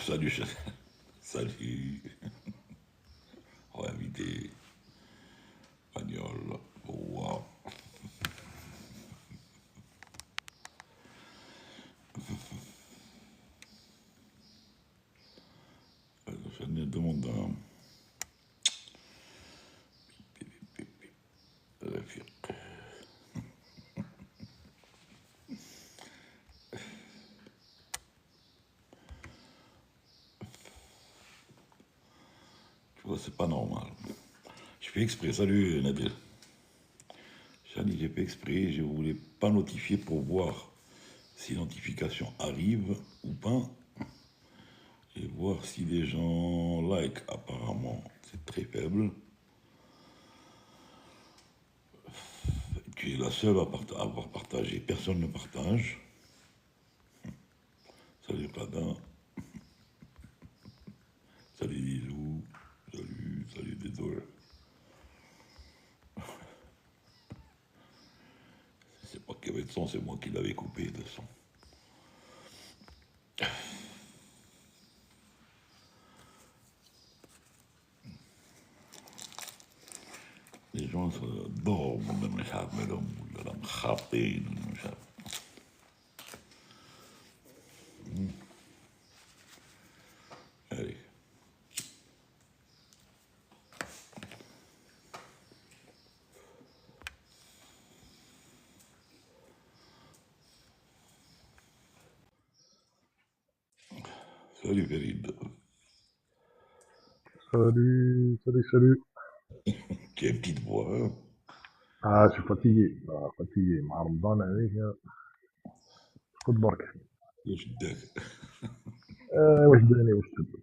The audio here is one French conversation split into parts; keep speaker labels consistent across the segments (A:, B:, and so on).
A: Salut, salut. On va inviter Pagnol pour voir. Je me demande un. Tu vois, c'est pas normal. Je fais exprès. Salut, Nabil. J'ai fait exprès. Je voulais pas notifier pour voir si notification arrive ou pas. Et voir si les gens like. Apparemment, c'est très faible. Tu es la seule à avoir partagé. Personne ne partage. Salut, Padin. Salut, Lilou. Salut, désolé. C'est pas qu'il y avait de son, c'est moi qui l'avais coupé de son. Les gens dorment, même les chats, mais l'homme chapé, Allez. Salut, Farid.
B: Salut, salut, salut.
A: Tu as une petite voix, hein?
B: Ah, je suis fatigué. Ah, fatigué. مع رمضان عليك خد برك.
A: Je suis
B: واش داني واش تبدا.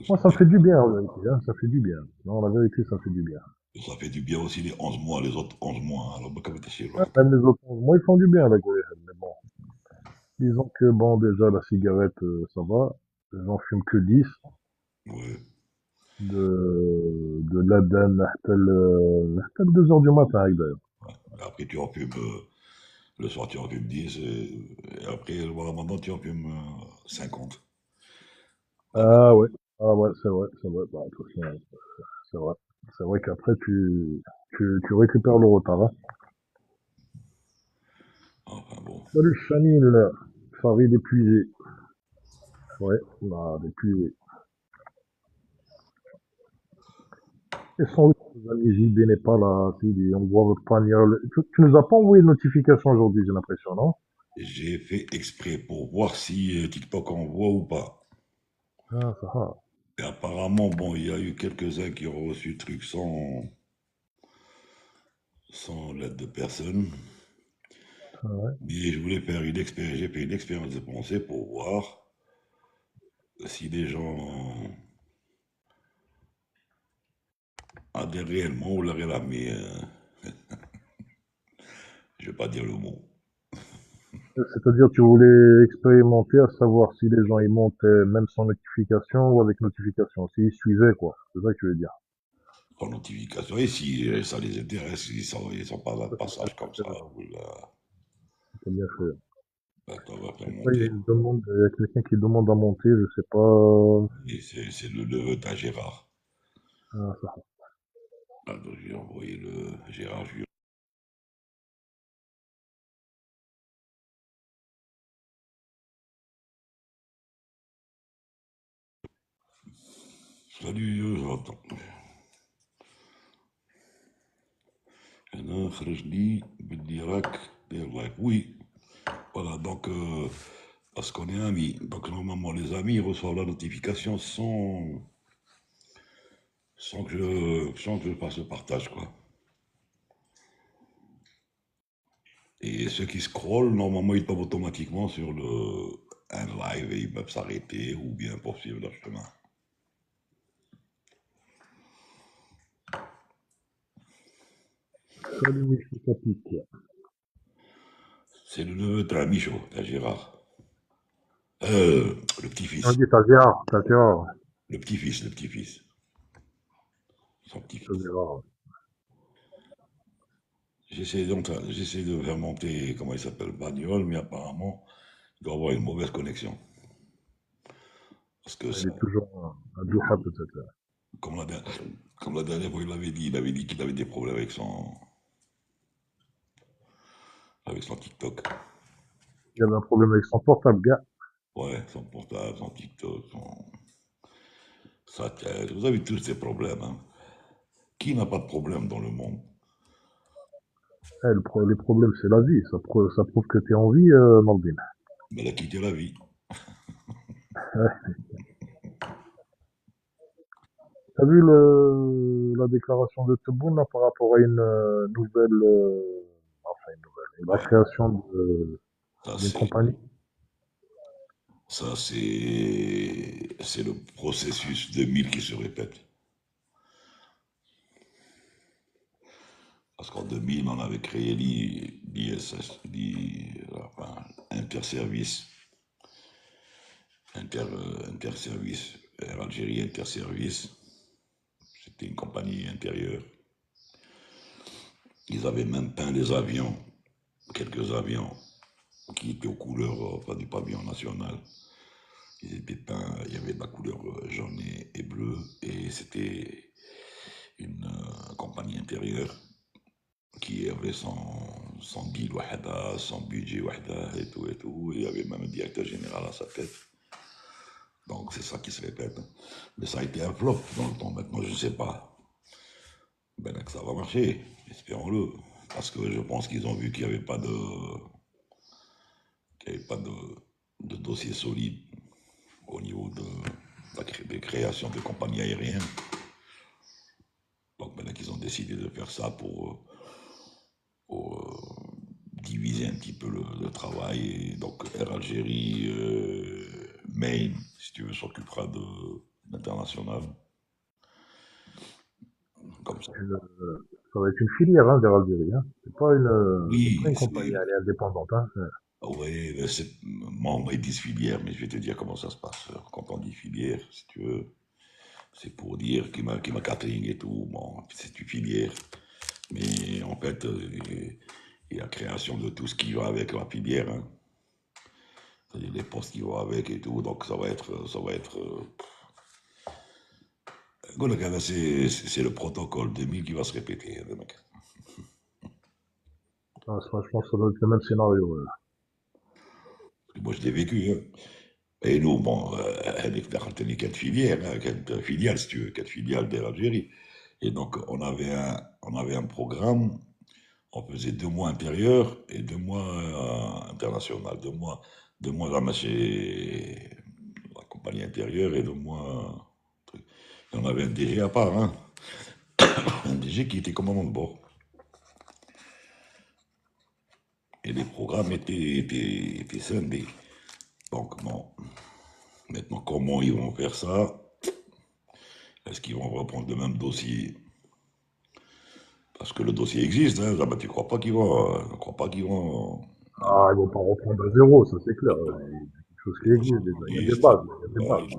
B: Moi, ça me fait du bien, en vérité. Hein, ça fait du bien. Non, la vérité, ça fait du bien.
A: Ça fait du bien aussi les 11 mois, les autres 11 mois. Alors, bah, chez
B: Ouais, même les autres, moi, ils font du bien, la Goéhen. Mais bon, disons que, bon, déjà, la cigarette, ça va. J'en fume que 10.
A: Ouais.
B: De l'Aden حتى ل 2 heures du matin, d'ailleurs.
A: Après, tu en fumes, le soir, tu en fumes 10. Et après, le ramadan, tu en fumes 50.
B: Ah ouais, ah ouais, c'est vrai, c'est vrai. Bah, de toute façon, c'est vrai. C'est vrai qu'après, tu récupères le retard. Hein.
A: Enfin bon.
B: Salut Chanil, Farid épuisé. Ouais, bah, épuisé. Et sans les amis, JB n'est pas là, on voit votre pagnol. Tu nous as pas envoyé de notification aujourd'hui, j'ai l'impression, non?
A: J'ai fait exprès pour voir si TikTok envoie ou pas.
B: Ah, ça va.
A: Et apparemment, bon, il y a eu quelques-uns qui ont reçu le truc sans l'aide de personne.
B: Ah ouais.
A: Mais je voulais faire une expérience, j'ai fait une expérience de pensée pour voir si les gens adhèrent réellement ou la réclament. Je vais pas dire le mot.
B: C'est-à-dire, tu voulais expérimenter à savoir si les gens ils montent même sans notification ou avec notification, s'ils suivaient, quoi. C'est ça que tu veux dire.
A: En notification, et si ça les intéresse, ils sont pas là de
B: Ça, c'est
A: passage comme ça,
B: intéressant.
A: ou là,
B: C'est bien fait.
A: là, on va faire
B: Et ça,
A: monter.
B: il y a quelqu'un qui demande à monter, je sais pas.
A: Et c'est le neveu d'un Gérard.
B: Ah, ça.
A: Alors, j'ai envoyé le Gérard Junior. Salut, j'entends. أنا خرجني بدي راك دير لايك. Oui, voilà, donc, parce qu'on est amis. Donc, normalement, les amis ils reçoivent la notification sans que je fasse le partage, quoi. Et ceux qui scrollent, normalement, ils tombent automatiquement sur un live et ils peuvent s'arrêter ou bien poursuivre leur chemin.
B: Salut, Michel Capic.
A: C'est le neveu de Michaud, de Gérard. Le
B: On
A: petit-fils.
B: dit t'as Gérard.
A: Le petit-fils. Son
B: T'as
A: petit-fils.
B: Gérard.
A: J'essaie de faire monter, comment il s'appelle, Bagnole, mais apparemment, il doit avoir une mauvaise connexion. Parce que
B: Il
A: ça,
B: est toujours à Doha, peut-être.
A: comme la, der- comme la dernière fois, il avait dit qu'il avait des problèmes avec son TikTok.
B: Il avait un problème avec son portable, gars.
A: Ouais, son portable, son TikTok, sa tête. Vous avez tous ces problèmes, hein. Qui n'a pas de problème dans le monde?
B: Les problèmes, c'est la vie. Ça prouve que tu es en vie, Maldine.
A: Mais il a quitté la vie.
B: T'as vu la déclaration de Tebboune là, par rapport à une nouvelle, enfin une nouvelle, la
A: Ouais,
B: création
A: ça
B: d'une
A: c'est,
B: compagnie?
A: c'est le processus 2000 qui se répète. Parce qu'en 2000, on avait créé l'ISS, enfin, Interservice, Interservice, Air Algérie Interservice. C'était une compagnie intérieure. Ils avaient même peint les avions, quelques avions qui étaient aux couleurs pas du pavillon national. Ils étaient peints, il y avait de la couleur jaune et bleue, et c'était une compagnie intérieure qui avait son deal wahda, son budget wahda, et tout et tout. Il y avait même un directeur général à sa tête. Donc c'est ça qui se répète. Mais ça a été un flop dans le temps. Maintenant, je ne sais pas. Ben là, que ça va marcher, espérons-le. Parce que je pense qu'ils ont vu qu'il n'y avait pas de dossier solide au niveau des créations de compagnies aériennes. Donc maintenant qu'ils ont décidé de faire ça pour diviser un petit peu le travail. Et donc Air Algérie, Main, si tu veux, s'occupera de l'international. Comme ça.
B: Ça va être une filière hein, d'Air Algérie. Hein. C'est pas
A: Oui,
B: une compagnie, elle est indépendante. Hein.
A: ouais, moi, ils disent filière, mais je vais te dire comment ça se passe. Quand on dit filière, si tu veux, c'est pour dire qu'il m'a catering et tout. Bon, c'est une filière. Mais en fait, il y a la création de tout ce qui va avec la filière, hein. C'est-à-dire les postes qui vont avec et tout. Donc Golagana, c'est le protocole 2000 qui va se répéter, hein, mec.
B: Ah, je pense que ça doit être le même scénario.
A: Moi, je l'ai vécu, hein. Et nous, bon, elle est quatre filières, hein, quatre filiales, si tu veux, quatre filiales d'Algérie. Et donc, on avait un programme, on faisait 2 mois intérieur et 2 mois international. 2 mois là, chez la compagnie intérieure et 2 mois. Truc. Et on avait un DG à part, hein. Un DG qui était commandant de bord. Et les programmes étaient scindés. Donc, bon, maintenant, comment ils vont faire ça? Est-ce qu'ils vont reprendre le même dossier? Parce que le dossier existe, hein. Ah bah, tu crois pas qu'ils vont. Ne crois pas qu'ils vont.
B: Ah, ils vont pas reprendre à zéro, ça c'est clair. Il y a quelque chose qui
A: Les
B: existe déjà. Il y a des
A: constructivistes,
B: bases. Il y a des bases.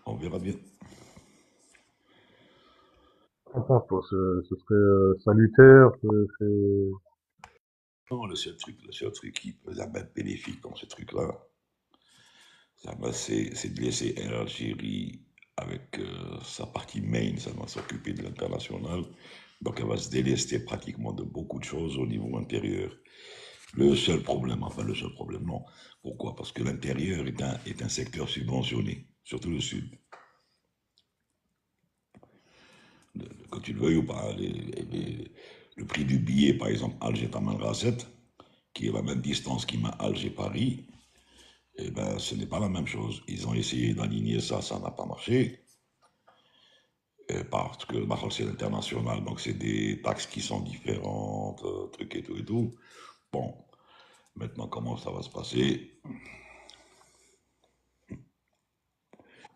A: on verra bien.
B: Qu'en penses, toi? Ce serait salutaire?
A: Non, le seul truc qui peut être bénéfique dans ce truc-là, c'est de laisser l'Algérie avec sa partie main, ça va s'occuper de l'international. Donc elle va se délester pratiquement de beaucoup de choses au niveau intérieur. Enfin le seul problème, non. Pourquoi? Parce que l'intérieur est un secteur subventionné, surtout le sud. Que tu le veuilles ou pas, le prix du billet, par exemple, Alger-Taman Rasset, qui est la même distance qui m'a Alger-Paris, eh ben, ce n'est pas la même chose. Ils ont essayé d'aligner ça, ça n'a pas marché. Parce que bah, c'est l'international, donc c'est des taxes qui sont différentes, trucs et tout et tout. Bon, maintenant, comment ça va se passer?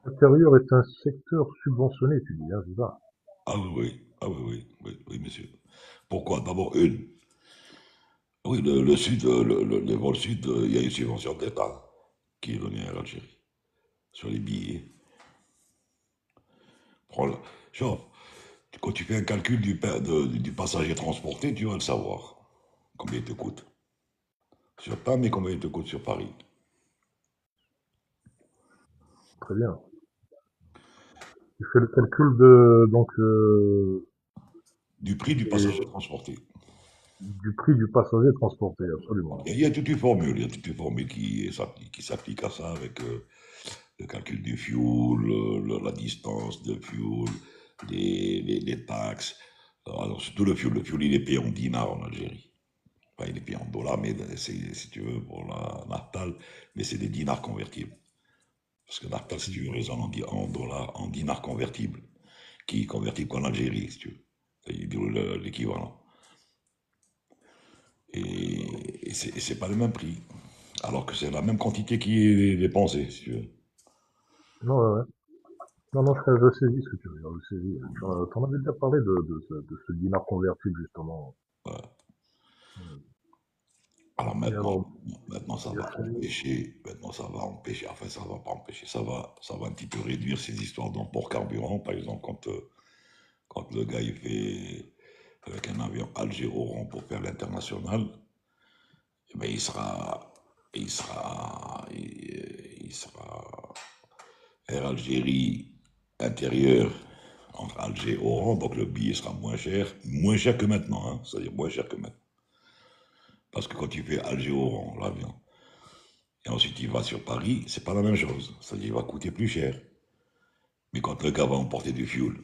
B: L'intérieur est un secteur subventionné, tu dis, hein, c'est ça?
A: Ah oui, oui, ah oui, oui, oui, oui, monsieur. Pourquoi? D'abord, une. Oui, le sud, les vols sud, il y a une subvention d'État qui est donnée à l'Algérie sur les billets. Prends-le. Genre, quand tu fais un calcul du passager transporté, tu vas le savoir. Combien il te coûte. Sur Paname, mais combien il te coûte sur Paris?
B: Très bien. Tu fais le calcul de, donc,
A: Du prix du passager
B: des-
A: transporté.
B: du prix du passager transporté, absolument.
A: Il y a toute une formule, il y a toute une formule qui s'applique à ça avec le calcul du fuel, la distance de fuel, les taxes. Alors, surtout le fuel, il est payé en dinars en Algérie. Enfin, il est payé en dollars, mais c'est, si tu veux, pour la Naphtal, mais c'est des dinars convertibles. Parce que Naphtal, si tu veux, raisonne en dollars, en dinars convertibles, qui est convertible qu'en Algérie, si tu veux. C'est l'équivalent. Et c'est pas le même prix. Alors que c'est la même quantité qui est dépensée, si tu veux.
B: Non, ouais, ouais. Non, non, je saisis ce que tu veux dire, je saisis. T'en avais déjà parlé de ce dinar convertible, justement.
A: Voilà. Alors
B: Et alors,
A: maintenant ça
B: il a
A: va
B: fallu,
A: empêcher, enfin ça va pas empêcher, ça va un petit peu réduire ces histoires d'emport carburant. Par exemple, quand le gars il fait avec un avion Alger-Oran pour faire l'international, eh ben, il sera Air Algérie intérieur entre Alger et Oran, donc le billet sera moins cher que maintenant, hein, c'est-à-dire moins cher que maintenant. Parce que quand tu fais Alger-Oran, l'avion, et ensuite il va sur Paris, c'est pas la même chose, c'est-à-dire il va coûter plus cher. Mais quand le gars va emporter du fuel,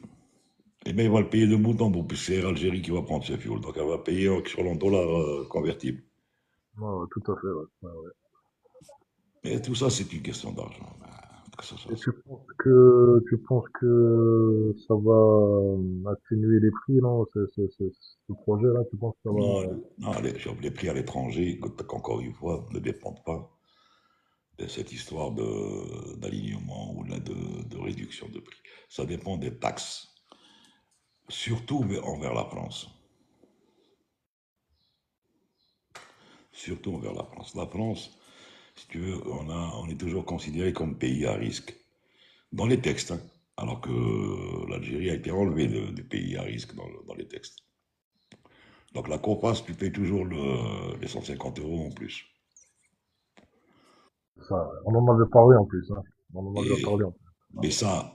A: eh bien il va le payer de bout en bout, puisque c'est Air Algérie qui va prendre ce fuel, donc elle va payer sur le dollar convertible.
B: ouais, ouais, tout à fait, ouais. Ouais, ouais.
A: Mais tout ça, c'est une question d'argent. Que ça soit
B: Et
A: ça.
B: tu penses que ça va atténuer les prix, non? Ce projet-là, tu penses que ça va...
A: Non, non, les prix à l'étranger, encore une fois, ne dépendent pas de cette histoire d'alignement ou de réduction de prix. Ça dépend des taxes, surtout envers la France. Surtout envers la France. La France, si tu veux, on est toujours considéré comme pays à risque. Dans les textes, hein, alors que l'Algérie a été enlevée du pays à risque dans les textes. Donc la Copasse, tu payes toujours les 150 euros en plus.
B: Ça, on en avait parlé en plus, hein. On en avait
A: Et,
B: parlé en plus.
A: mais ça,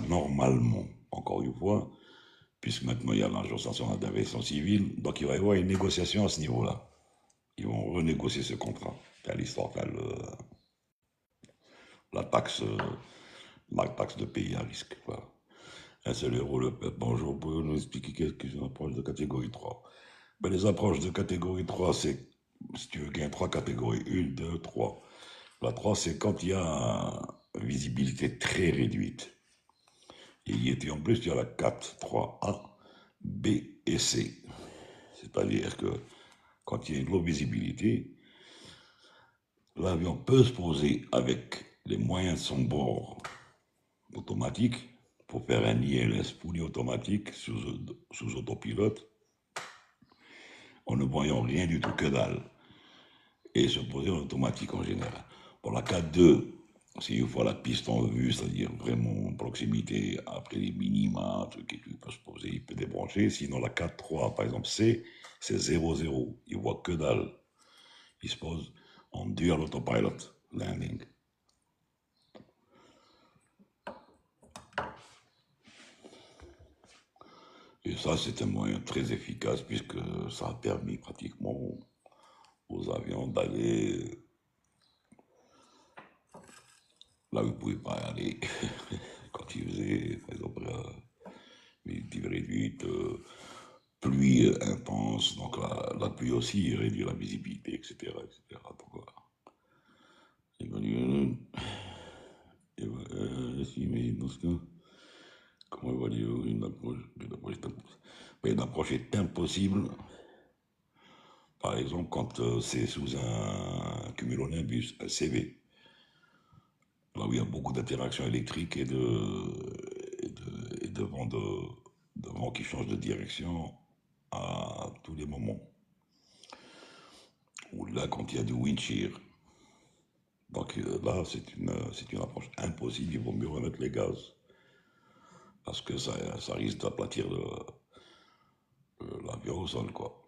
A: normalement, encore une fois, puisque maintenant il y a l'Agence nationale d'aviation civile, donc il va y avoir une négociation à ce niveau-là. Ils vont renégocier ce contrat. Enfin, l'histoire, la taxe, euh, la taxe de pays à risque. Voilà. Un seul euro le peuple. Bonjour, pouvez nous expliquer qu'est-ce qu'une approche de catégorie 3? Ben, les approches de catégorie 3, c'est, si tu veux, qu'il y a trois catégories, 1, 2, 3. La 3, c'est quand il y a une visibilité très réduite. Et en plus, il y a la 4, 3A, B et C. C'est-à-dire que quand il y a une low visibilité, l'avion peut se poser avec les moyens de son bord automatique pour faire un ILS fully automatique sous autopilote en ne voyant rien du tout que dalle et se poser en automatique en général. Pour la 4-2, c'est une fois la piste en vue, c'est-à-dire vraiment en proximité, après les minima, truc et tout, il peut se poser, il peut débrancher. Sinon, la 4-3, par exemple, C, c'est 0-0. Il voit que dalle. Il se pose en dual autopilot landing. Et ça, c'est un moyen très efficace puisque ça a permis pratiquement aux avions d'aller là où ils ne pouvaient pas aller quand ils faisaient, par exemple, visibilité réduite, pluie intense, donc la pluie aussi réduit la visibilité, etc. etc. Donc, voilà. Imagine dans ce cas, comment évaluer une approche est impossible. Par exemple, quand c'est sous un cumulonimbus, un CV, là où il y a beaucoup d'interactions électriques et de vent qui change de direction à tous les moments. Ou là, quand il y a du wind shear. Donc là, c'est une approche impossible. Il vaut mieux remettre les gaz. Parce que ça risque d'aplatir l'avion au sol, quoi.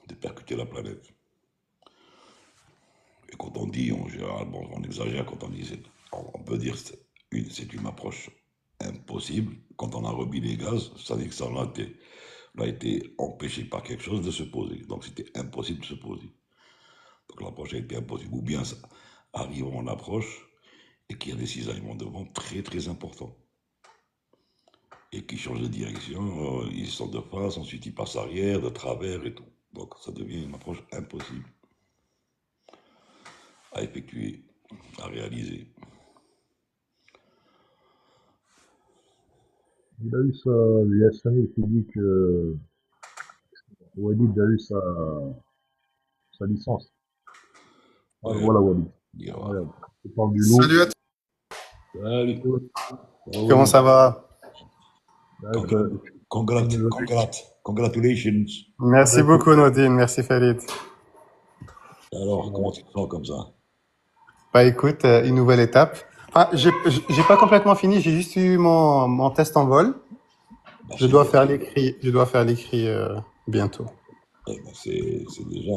A: De percuter la planète. Et quand on dit, généralement, on exagère quand on dit, on peut dire c'est une approche impossible. Quand on a remis les gaz, ça veut dire que ça a été empêché par quelque chose de se poser. Donc c'était impossible de se poser. Donc l'approche a été impossible. Ou bien ça arrive en approche et qu'il y a des cisaillements de vent très très importants. Et qui changent de direction, ils sont de face, ensuite ils passent arrière, de travers et tout. Donc ça devient une approche impossible à effectuer, à réaliser.
B: Il a eu ça, il y a Samir qui dit que Walid a eu sa licence. Ah,
A: Ouais,
B: voilà Walid.
A: Guerra.
B: Regarde. Tu parles du loup.
C: Salut à tous,
A: Salut. Oh,
C: comment
A: Walid.
C: ça va?
B: Ouais,
A: Congratulations.
C: Merci beaucoup Nodine, merci Farid.
A: Alors, comment tu te sens comme ça?
C: Bah écoute, une nouvelle étape. Enfin, j'ai pas complètement fini, j'ai juste eu mon test en vol.
A: Bah,
C: Je dois faire l'écrit bientôt.
A: c'est déjà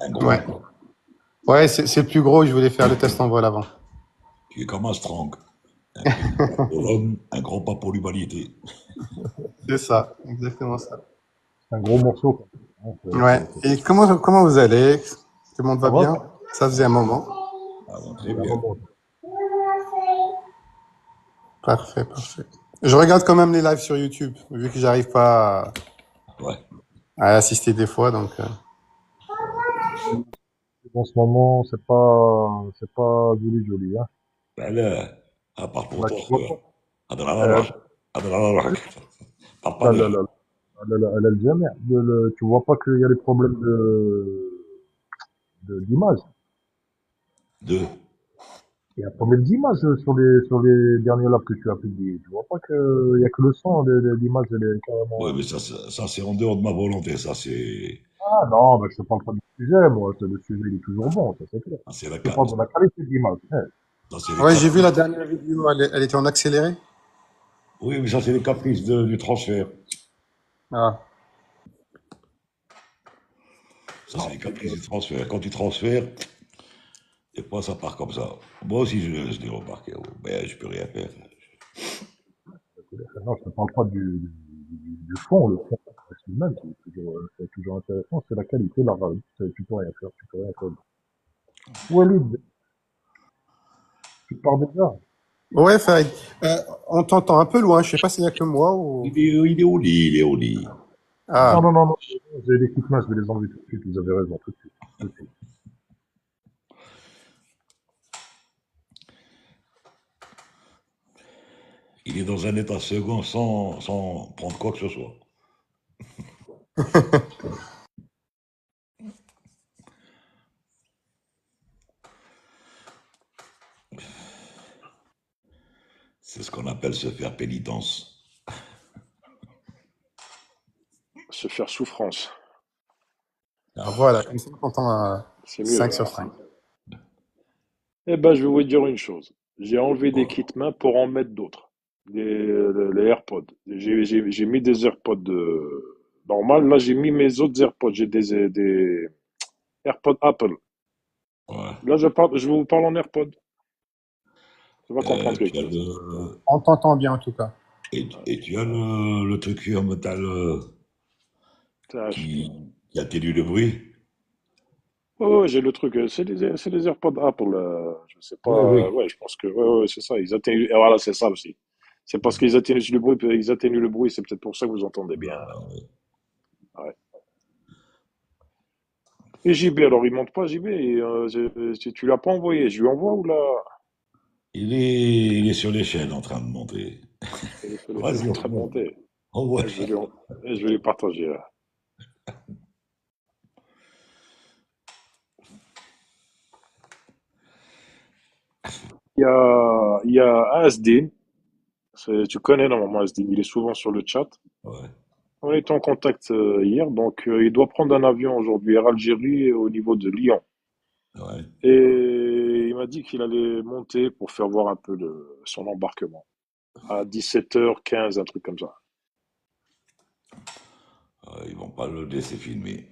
A: un gros
C: Ouais.
A: pas.
C: Ouais, c'est le plus gros, je voulais faire le test en vol avant.
A: Tu es comme un strong. Un petit pas pour l'homme, un grand pas pour l'humanité.
C: C'est ça, exactement ça.
B: C'est un gros morceau, quoi. Hein,
C: Ouais. Et comment vous allez? Tout le monde
B: ça
C: va
B: va?
C: bien? Ça faisait un moment.
A: Ah, bon,
B: Il
A: très
B: y a un
A: bien.
B: moment.
C: Parfait, parfait. Je regarde quand même les lives sur YouTube, vu que j'arrive pas
A: Ouais.
C: à assister des fois, donc.
B: En ce moment, c'est pas joli, joli, hein.
A: Ben là, à part pour
B: Là,
A: toi,
B: tu vois pas.
A: Adalalalak. Adalalalak. Parle pas
B: Là,
A: de
B: là, là, là, le jamais. Tu vois pas qu'il y a des problèmes d'image.
A: deux.
B: Il y a un problème d'image sur les derniers lives que tu as publiés. Tu vois pas qu'il y a que le son, l'image, elle est
A: Oui,
B: carrément.
A: mais ça c'est en dehors de ma volonté. Ça, c'est
B: Ah non, mais je te parle pas du sujet, moi. Le sujet, il est toujours bon, ça c'est clair.
A: ça, c'est la
B: Je te
A: carte.
B: parle de la qualité de l'image.
A: Ça, c'est les
C: Ouais, j'ai vu la
A: caprices.
C: dernière vidéo, elle était en accéléré.
A: Oui, mais ça, c'est les caprices du transfert.
C: Ah,
A: Ça, c'est les caprices du transfert. Quand tu transfères, des fois, ça part comme ça. Moi aussi, je l'ai remarqué. Ouais. Mais je peux rien faire.
B: Non, je te parle pas du fond. Le fond, ça reste le même. C'est toujours intéressant. C'est la qualité, la rave. Tu peux rien faire. Tu peux rien faire. Walid, tu pars déjà.
C: ouais, Farid. On t'entend un peu loin, je sais pas s'il y a que moi ou.
A: Il est au lit, il est au lit.
B: Non,
C: Ah,
B: non, non, non. J'ai les petites mains, je vais les enlever tout de suite. Vous avez raison, tout de suite. Tout de suite.
A: Il est dans un état second sans prendre quoi que ce soit. C'est ce qu'on appelle se faire pénitence.
D: Se faire souffrance.
A: Ah,
C: voilà, comme ça on t'entend
D: C'est mieux.
C: 5 sur 5.
D: Eh ben, je vais vous dire une chose. J'ai enlevé des
A: voilà.
D: kits mains pour en mettre d'autres. Les AirPods. J'ai mis des AirPods normales. Là, j'ai mis mes autres AirPods. J'ai des AirPods Apple.
A: Ouais.
D: Là, je vous parle en AirPods. Tu vas comprendre quelque
A: Tu as
D: chose.
C: On t'entend bien en tout cas.
A: et tu as le truc en métal
D: TH.
A: qui atténue le bruit.
D: Ouais, ouais, j'ai le truc. C'est des AirPods Apple. Je sais
A: Oui,
D: pas.
A: oui.
D: Ouais, je pense que. Ouais, ouais, c'est ça. Ils atténuent. Et voilà, c'est ça aussi. C'est parce qu'ils atténuent le bruit. Ils atténuent le bruit. C'est peut-être pour ça que vous entendez bien. Ouais. Et JB, alors il monte pas JB, tu l'as pas envoyé, je lui envoie ou là?
A: Il est sur les chaînes en train de monter.
D: Il est sur les chaînes
A: Vas-y,
D: en train de
A: envoie.
D: monter.
A: Envoie.
D: Je vais lui partager là. Il y a Asdin, tu connais normalement Asdin, il est souvent sur le chat.
A: Ouais,
D: On était en contact hier, donc il doit prendre un avion aujourd'hui Air Algérie au niveau de Lyon.
A: ouais.
D: Et il m'a dit qu'il allait monter pour faire voir un peu son embarquement. À 17h15, un truc comme ça.
A: Ils vont pas le laisser filmer.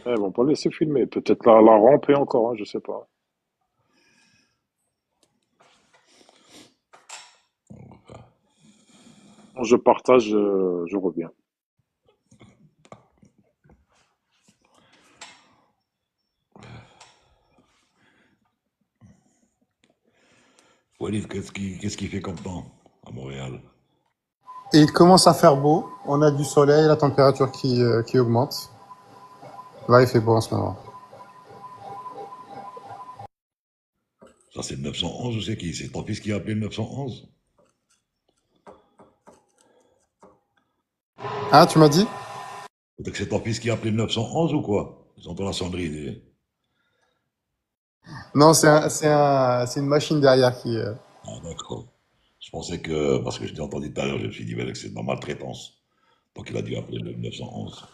D: Ils vont pas laisser filmer. Peut-être la rampe et encore, hein, je sais pas. Quand je partage, je reviens.
A: Walid, qu'est-ce qu'il fait comme temps à Montréal?
C: Et il commence à faire beau. On a du soleil, la température qui augmente. Là, il fait beau en ce moment.
A: Ça, c'est le 911, je sais qui? C'est ton fils qui a appelé le 911?
C: Ah, tu m'as dit?
A: Peut-être que c'est ton fils qui a appelé le 911 ou quoi? Ils ont la sonnerie.
C: Non, c'est une machine derrière qui.
A: Ah, d'accord. Je pensais que, parce que je t'ai entendu tout à l'heure, je me suis dit, mais c'est de la maltraitance. Donc il a dû appeler le 911.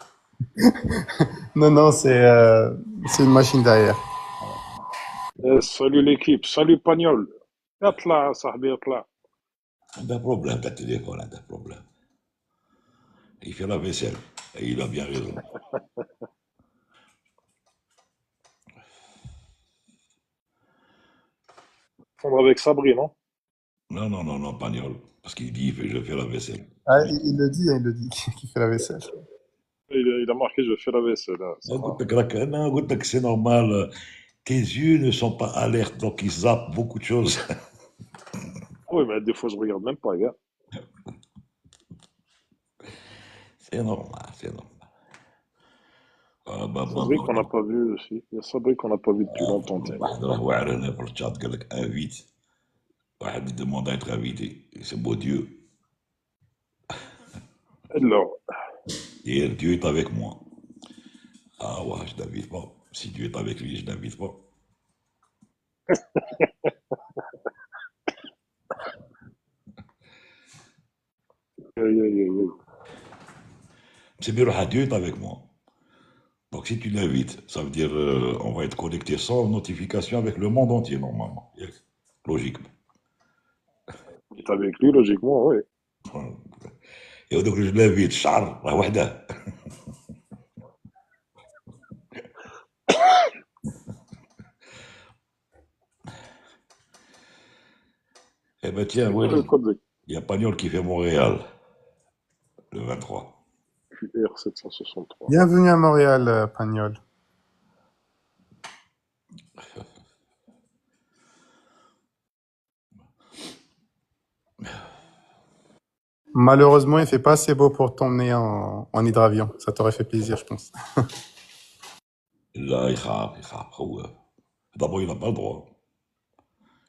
C: Non, non, c'est une machine derrière.
D: Salut l'équipe. Salut Pagnol. اطلع صاحبي اطلع.
A: Un problème, t'as téléphone, un problème. Il fait la vaisselle. Et il a bien raison.
D: Prendre avec Sabri, non?
A: Non, non, non, non, Pagnol. Parce qu'il dit, je fais la vaisselle.
C: Ah, il le dit, qu'il fait la vaisselle.
D: Il a marqué je fais la vaisselle. Hein, ça va.
A: Non, écoute, c'est normal. Tes yeux ne sont pas alertes, donc ils zappent beaucoup de choses.
D: Oui, mais des fois je regarde même pas, gars.
A: C'est normal, c'est normal. Ah, bah, bah,
D: Sabri
A: bah,
D: qu'on n'a pas vu aussi. Il y a Sabri qu'on n'a pas vu depuis longtemps. Tiens.
A: واحد راه واعر هنا في الشات قال لك انفيت واحد demande à être invité. C'est beau Dieu.
D: Alors,
A: Et Dieu est avec moi. Ah ouais, je n'invite pas. Si Dieu est avec lui, je n'invite pas.
D: aïe, aïe, aïe, aïe.
A: C'est bien, Dieu est avec moi. Donc si tu l'invites, ça veut dire on va être connecté sans notification avec le monde entier normalement. Yes. Logiquement.
D: Il est avec lui, logiquement, oui.
A: Et donc je l'invite, Charles, راه وحده. Eh ben tiens,
D: C'est quoi le
A: Walid,
D: code de
A: il y a Pagnol qui fait Montréal le 23.
D: QR 763?
C: Bienvenue à Montréal, Pagnol. Malheureusement, il fait pas assez beau pour t'emmener en hydravion. Ça t'aurait fait plaisir, je pense.
A: Là, il خاف. D'abord, il n'a pas le droit.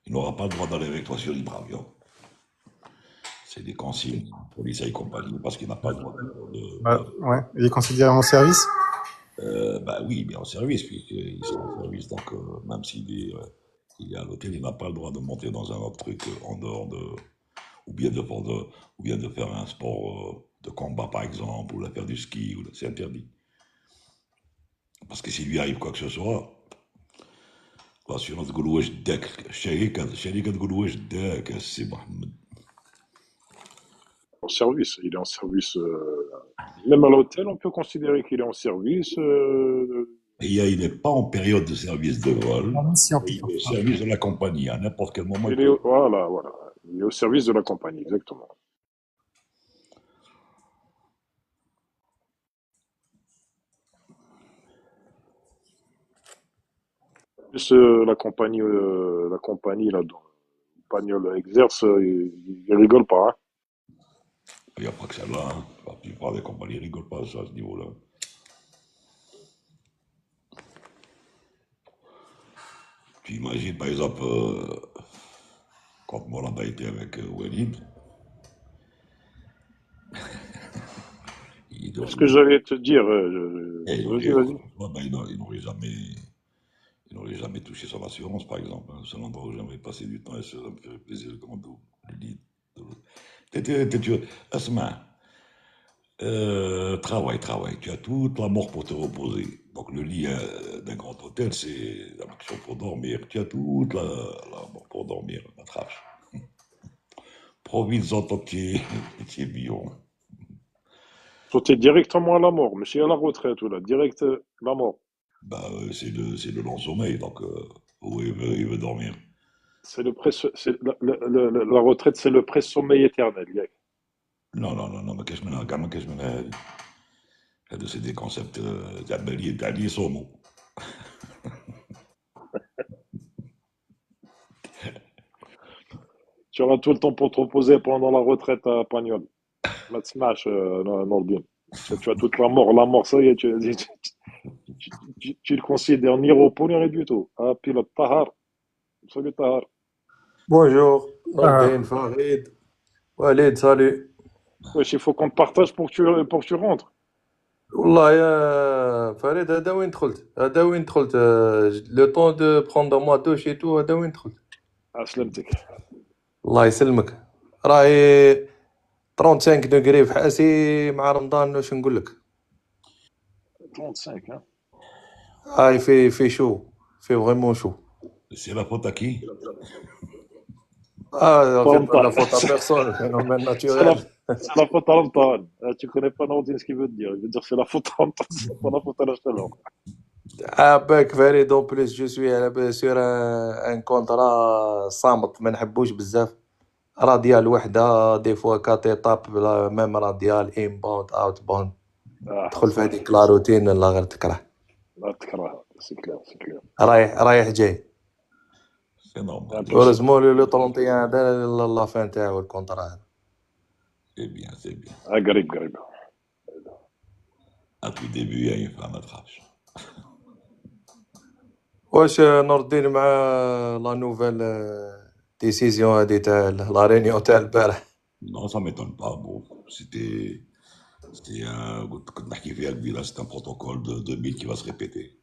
A: Il n'aura pas le droit d'aller avec toi sur l'hydravion. C'est des consignes, police et compagnie, parce qu'il n'a pas le droit
C: Bah, ouais. Il est considéré en service?
A: bah oui, il est en service, puisqu'il sera en service, donc même il est à l'hôtel, il n'a pas le droit de monter dans un autre truc en dehors de, ou bien de faire un sport de combat par exemple, ou de faire du ski, c'est interdit. Parce que s'il lui arrive quoi que ce soit, l'assurance تقول واش داك الشركة تقول واش داك السي محمد.
D: En service. Il est en service. Même à l'hôtel, on peut considérer qu'il est en service.
A: Et il n'est pas en période de service de vol,
C: En mission
A: il
C: plutôt.
A: est au service de la compagnie. À n'importe quel moment, il
D: Il est,
A: peut.
D: voilà, voilà. Il est au service de la compagnie, exactement. Plus la compagnie là, dont Pagnol exerce, il rigole pas. Hein.
A: Il n'y a pas que celle-là. Hein. La plupart des compagnies ne rigolent pas à ce niveau-là. Tu imagines, par exemple, quand Moranda était avec Walid, il
D: C'est ce
A: devrait.
D: que j'allais te dire. Vas-y,
A: Et
D: vas-y.
A: franchement, ben, il n'aurait jamais touché son assurance, par exemple. Hein. C'est l'endroit où j'aimerais passer du temps et ça me ferait plaisir comme tout. Le lit. Asma, travail. Tu as toute la mort pour te reposer. Donc le lit d'un grand hôtel, c'est la option pour dormir. Tu as toute la mort pour dormir, la trache. Profites-en tant que tu es bio.
D: sauter directement à la mort, mais c'est à la retraite, ou là, direct la mort.
A: Bah, c'est le long sommeil, donc où il veut dormir.
D: C'est le pré la retraite, c'est le pré-sommeil éternel.
A: Non, non, non, non, mais qu'est-ce que je me gamin, qu'est-ce que je me c'est des concepts d'alliés sur mot.
D: Tu auras tout le temps pour te reposer pendant la retraite à Pagnol. Ma smash, Nordine. Tu as toute la mort, ça y est, tu le considères ni repos ni rien du tout. Ah, pilote Tahar, salut Tahar.
E: Bonjour,
B: Ah,
E: Nordine, Farid, Walid, salut.
D: Wesh, il faut qu'on te partage pour que tu rentres.
E: والله يا فريد هذا وين دخلت لو طون دو بروندر موا دوش اي تو هذا وين دخلت.
D: Ah, سلامتك.
E: الله يسلمك. راهي 35 دوغري في حاسي مع رمضان واش نقول لك.
D: 35, hein.
E: هاي في شو في فريمون شو.
A: C'est la faute à qui?
E: في
D: Ramadan.
E: pas la faute à personne, phénomène
D: C'est la,
E: naturel.
D: c'est la faute à Ramadan. Tu connais pas Nordine ce qu'il veut dire. Il veut dire c'est la faute à Ramadan, c'est pas la faute à la chaleur.
E: عاباك فريد اون بليس جو سوي على سور ان كونترا صامت ما نحبوش بزاف. راديال وحده دي فوا كات ايطاب ميم راديال ان باوند اوت باوند
D: Ah,
E: تدخل في
D: ça,
E: هذيك لا روتين لا غير تكره.
D: لا تكره. C'est clair, c'est clair.
E: رايح جاي.
A: C'est normal.
D: Impossible.
E: اوريزمون لو 31 هذا لا فان تاعو الكونترا هذا.
A: C'est bien, c'est bien.
D: Ah, قريب قريب.
A: À tout début, il y a une fin d'attrache.
E: واش نور الدين مع لا نوفيل ديسيزيون هادي تاع لا رينيون تاع البارح.
A: Non, ça ne m'étonne pas. Bon, كنت نحكي فيها قبيله, c'est un protocole de 2000 qui va se répéter.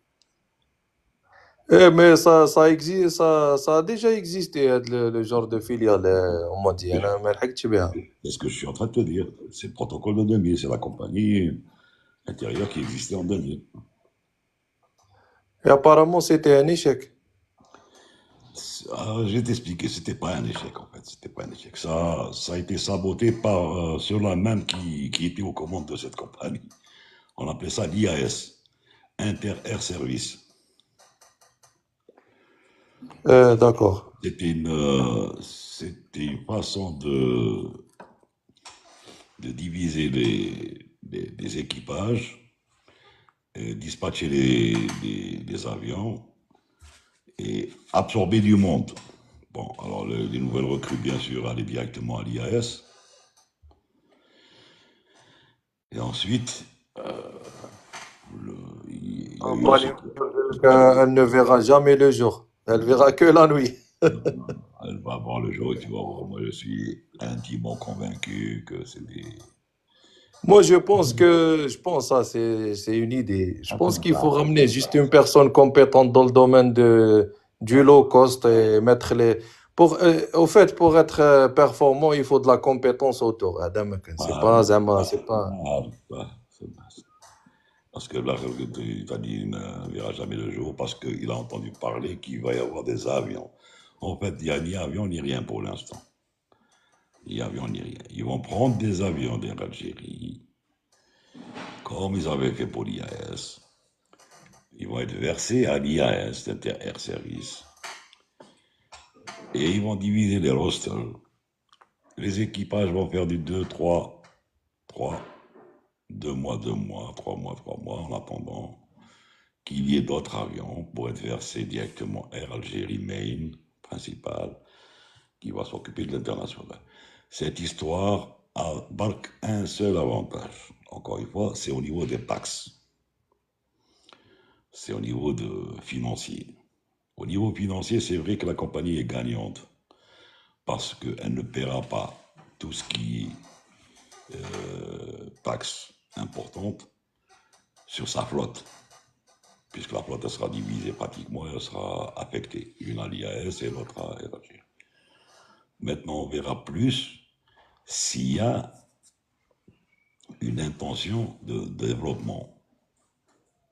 E: ايه مي سا ديجا اكزيستي هاد لو جور دو فيليال مودي انا ما لحقتش بها.
A: C'est ce que je suis en train de te dire. C'est le protocole de 2000, c'est la compagnie intérieure qui existait en 2000.
E: Et apparemment c'était un échec.
A: Je vais t'expliquer, c'était pas un échec en fait, c'était pas un échec. Ça a été saboté par ceux-là même qui étaient aux commandes de cette compagnie. On appelait ça l'IAS, Inter Air Service.
E: D'accord.
A: C'était une façon de diviser les équipages, dispatcher les avions et absorber du monde. Bon, alors les nouvelles recrues, bien sûr, allaient directement à l'IAS. Et ensuite, il y a eu aussi...
E: Elle ne verra jamais le jour. Elle verra que la nuit.
A: Elle va voir le jour et tu vas voir. Moi, je suis intimement convaincu que c'est des...
E: Moi, je pense ça, c'est une idée. Je pense qu'il faut ramener juste une personne compétente dans le domaine du low cost et mettre les. Au fait, pour être performant, il faut de la compétence autour. C'est pas.
A: Parce que là, il t'a dit, il ne verra jamais le jour parce qu'il a entendu parler qu'il va y avoir des avions. En fait, il n'y a ni avion ni rien pour l'instant. Ni avion ni rien. Ils vont prendre des avions d'Air Algérie, comme ils avaient fait pour l'IAS. Ils vont être versés à l'IAS, Inter Air Service. Et ils vont diviser les rosters. Les équipages vont faire du 2 mois, 3 mois, en attendant qu'il y ait d'autres avions pour être versés directement Air Algérie Main, principal, qui va s'occuper de l'international. Cette histoire abarque un seul avantage. Encore une fois, c'est au niveau des taxes. C'est au niveau financier. Au niveau financier, c'est vrai que la compagnie est gagnante parce qu'elle ne paiera pas tout ce qui est taxes importantes sur sa flotte, puisque la flotte elle sera divisée pratiquement, elle sera affectée, une à l'IAS et l'autre à Algérie. Maintenant, on verra plus s'il y a une intention de développement.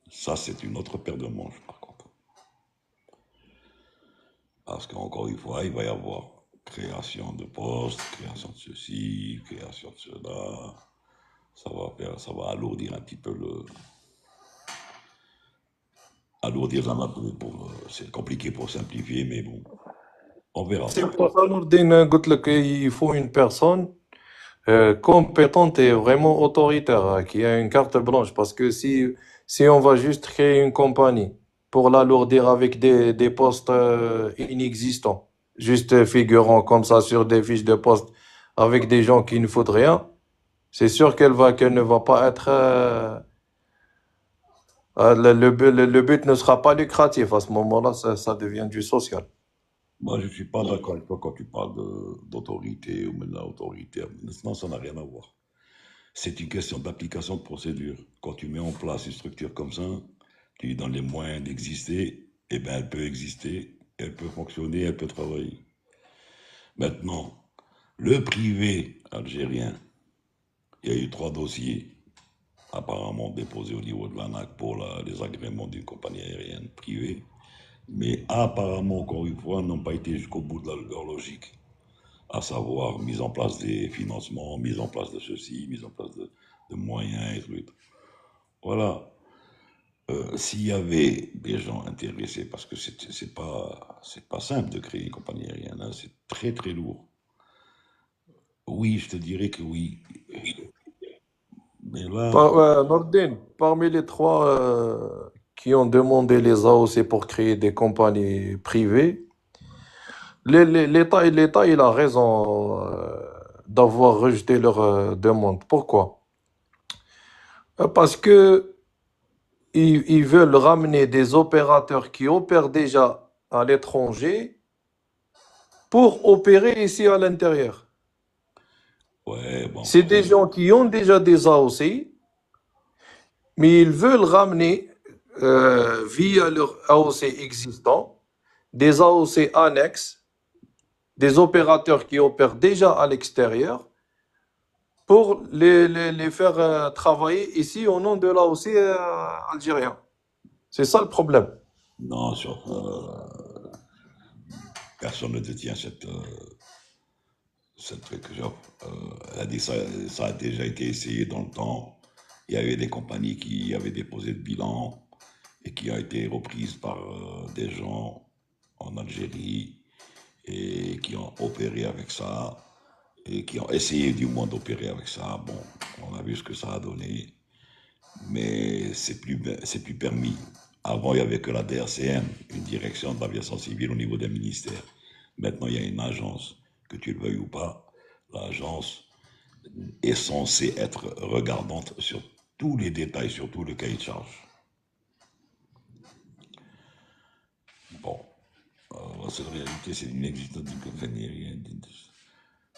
A: Ça, c'est une autre paire de manches, par contre. Parce qu'encore une fois, il va y avoir création de postes, création de ceci, création de cela. ça va alourdir un petit peu alourdir la nappe. C'est compliqué pour simplifier, mais bon, on verra.
E: C'est pour ça, Nourdine, قلت لك, il faut une personne compétente et vraiment autoritaire, qui a une carte blanche. Parce que si on va juste créer une compagnie pour l'alourdir avec des postes inexistants, juste figurant comme ça sur des fiches de poste avec des gens qui ne foutent rien, c'est sûr qu'elle ne va pas être. Le but ne sera pas lucratif. À ce moment-là, ça devient du social.
A: Moi, je ne suis pas d'accord avec toi quand tu parles d'autorité ou maintenant autoritaire. Non, ça n'a rien à voir. C'est une question d'application de procédure. Quand tu mets en place une structure comme ça, tu lui donnes les moyens d'exister, eh bien, elle peut exister, elle peut fonctionner, elle peut travailler. Maintenant, le privé algérien, il y a eu 3 dossiers apparemment déposés au niveau de l'ANAC pour les agréments d'une compagnie aérienne privée, mais apparemment, encore une fois, n'ont pas été jusqu'au bout de leur logique, à savoir mise en place des financements, mise en place de ceci, mise en place de moyens et tout. Voilà. S'il y avait des gens intéressés, parce que c'est pas simple de créer une compagnie aérienne, hein, c'est très très lourd. Oui, je te dirais que oui. Mais là,
E: Nourdine, parmi les trois qui ont demandé les AOC pour créer des compagnies privées, l'État, il a raison d'avoir rejeté leur demande. Pourquoi? Parce que ils veulent ramener des opérateurs qui opèrent déjà à l'étranger pour opérer ici à l'intérieur.
A: ouais, bon,
E: C'est des gens qui ont déjà des AOC, mais ils veulent ramener via leur AOC existant des AOC annexes, des opérateurs qui opèrent déjà à l'extérieur pour les faire travailler ici au nom de l'AOC algérien. C'est ça le problème.
A: non, personne ne détient cette truc. Genre, elle a dit ça a déjà été essayé dans le temps. Il y avait des compagnies qui avaient déposé le bilan et qui ont été reprises par des gens en Algérie et qui ont opéré avec ça et qui ont essayé du moins d'opérer avec ça. Bon, on a vu ce que ça a donné, mais c'est plus permis. Avant, il n'y avait que la DRCM, une direction de l'aviation civile au niveau des ministères. Maintenant, il y a une agence, que tu le veuilles ou pas. L'agence est censée être regardante sur tous les détails, sur tout le cahier de charge. Bon, cette réalité, c'est l'inexistence d'une compagnie aérienne.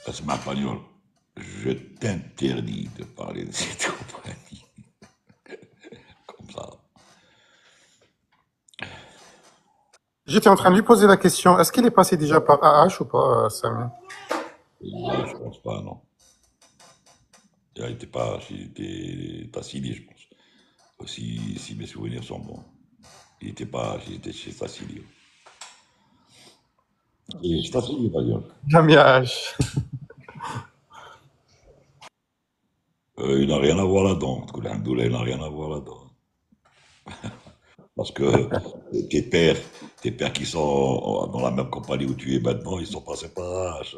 A: Asma Pagnol, je t'interdis de parler de cette compagnie comme ça.
C: J'étais en train de lui poser la question, est-ce qu'il est passé déjà par AH ou pas, Samy?
A: Là, je pense pas, non. Il n'était pas chez Tassili, je pense. Si mes souvenirs sont bons. Il était chez Tassili. Et Tassili, Pagnol.
C: Jamais AH.
A: Il n'a rien à voir là-dedans. Alhamdoulilah, il n'a rien à voir là-dedans. Parce que tes pères qui sont dans la même compagnie où tu es maintenant, ils sont passés par H.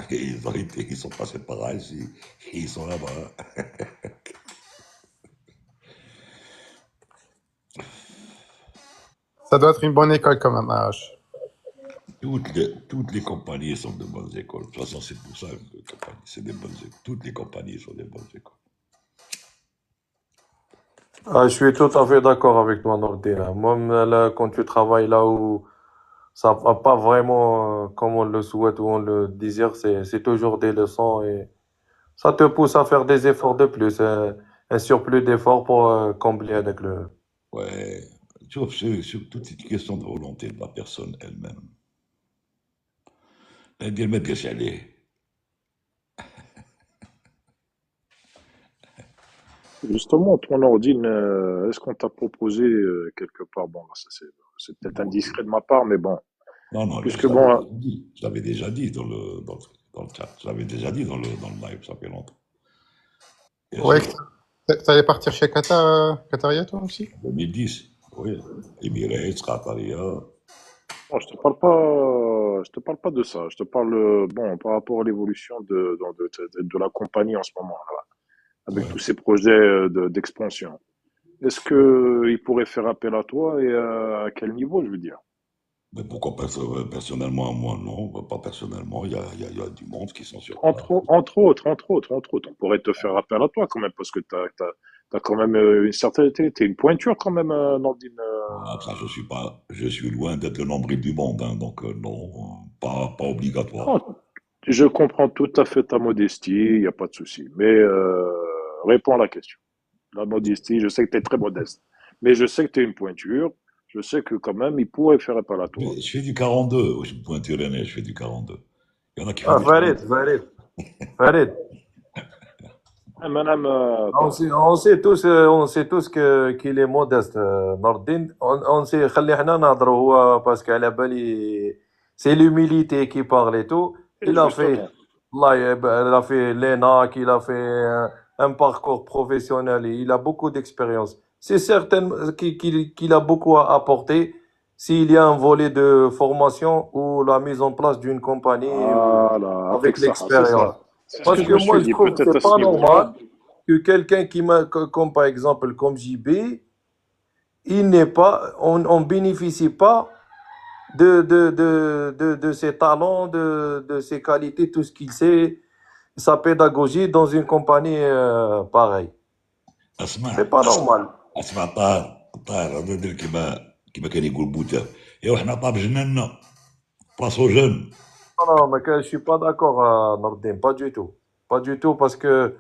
A: Ils sont passés par H ici. Et ils sont là-bas.
C: Ça doit être une bonne école quand même, AH.
A: Toutes les compagnies sont de bonnes écoles. De toute façon, c'est pour ça que c'est des bonnes écoles. Toutes les compagnies sont des bonnes écoles.
E: Ah, je suis tout à fait d'accord avec toi, Nourdine. Même là, quand tu travailles là où ça va pas vraiment comme on le souhaite ou on le désire, c'est toujours des leçons et ça te pousse à faire des efforts de plus, un surplus d'efforts pour combler avec le.
A: Ouais. Tu vois, c'est toute une question de volonté de la personne elle-même. Elle dit, mais qu'est-ce qu'elle est?
D: Justement, ton ordine, est-ce qu'on t'a proposé quelque part, bon, ça, c'est peut-être indiscret de ma part, mais bon,
A: Non, non,
D: puisque bon,
A: je l'avais déjà dit dans le chat. Je l'avais déjà dit dans le live, ça fait longtemps. Bien
C: Ouais,
A: sûr,
C: t'allais partir chez Qataria, toi aussi?
A: 2010. Oui. Emirates, Qataria.
D: Non, je te parle pas de ça. Je te parle, bon, par rapport à l'évolution de la compagnie en ce moment, là, avec tous
A: Ouais.
D: ces projets d'expansion. Est-ce que il pourrait faire appel à toi et à quel niveau, je veux dire?
A: Mais pourquoi personnellement, moi non, pas personnellement, il y a du monde qui sont sur place.
D: Entre autres, on pourrait te faire appel à toi quand même, parce que t'as quand même une certaine, t'es une pointure quand même, Nordine.
A: Ah, ça, je suis loin d'être le nombril du monde, hein, donc non, pas obligatoire.
D: Non, je comprends tout à fait ta modestie, il n'y a pas de souci. Mais réponds à la question. La modestie, je sais que tu es très modeste, mais je sais que tu es une pointure. Je sais que quand même, il pourrait faire appel à toi.
A: Je fais du 42, je me pointe Rennais, je fais du 42. Il y en a qui font
E: Ah,
A: du 30.
E: Farid.
D: Madame,
E: On sait tous qu'il est modeste, Nordin. On sait, خلي احنا نهضروا هو parce qu'على بالي c'est l'humilité qui parle et tout.
D: et
E: Il a fait,
D: justement,
E: il a fait l'ENAC, il a fait un parcours professionnel, et il a beaucoup d'expérience. C'est certain qu'il a beaucoup à apporter s'il y a un volet de formation ou la mise en place d'une compagnie ou
D: voilà,
E: avec
D: avec ça, c'est
E: l'expérience.
D: ça. C'est ce que
E: Parce
D: je
E: que
D: me
E: moi,
D: suis
E: je
D: dit,
E: trouve que
D: peut-être à
E: c'est
D: ce
E: pas
D: niveau-là.
E: normal que quelqu'un comme par exemple, comme JB, il n'est pas, on bénéficie pas de ses talents, de ses qualités, tout ce qu'il sait, sa pédagogie dans une compagnie pareille. C'est
A: اسمع
E: pas normal.
A: اسمع طاهر هذا دير كيما كان يقول بوتا. ايوا حنا طاب جناننا بلاصو جون.
E: Non, non, mais que je suis pas d'accord, Nordin, pas du tout. Pas du tout, parce que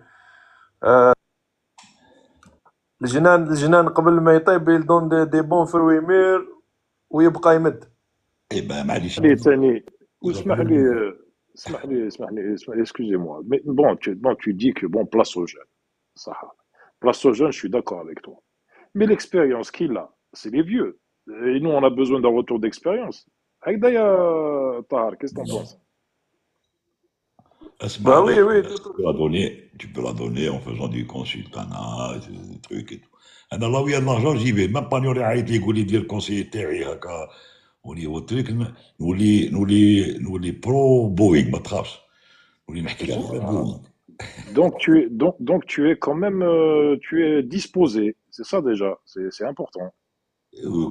E: الجنان قبل ما يطيب il donne des bons fruits mûrs ويبقى يمد.
A: اي ben معليش
D: Allez, Tani,
A: يبقى
D: اسمح
A: كبر
D: لي,
A: منك.
D: excusez-moi. Mais bon, tu dis que bon, place aux jeunes. Ça, place aux jeunes, je suis d'accord avec toi. Mais l'expérience qu'il a, c'est les vieux. Et nous, on a besoin d'un retour d'expérience. D'ailleurs, Tahar, qu'est-ce que t'en penses?
A: اسمع
E: Bah
A: عليك.
E: oui, oui,
A: Tu peux la donner en faisant du consultanat, des trucs et tout. انا لا ويا الارجون جيبه ميم با نولي يعيط لي يقول لي دير الكونسي تاعي هكا ولي هو التريك نولي برو بوينغ ما تخافش نولي نحكي لك على بوينغ.
D: Donc tu es quand même, tu es disposé. C'est ça déjà, c'est important.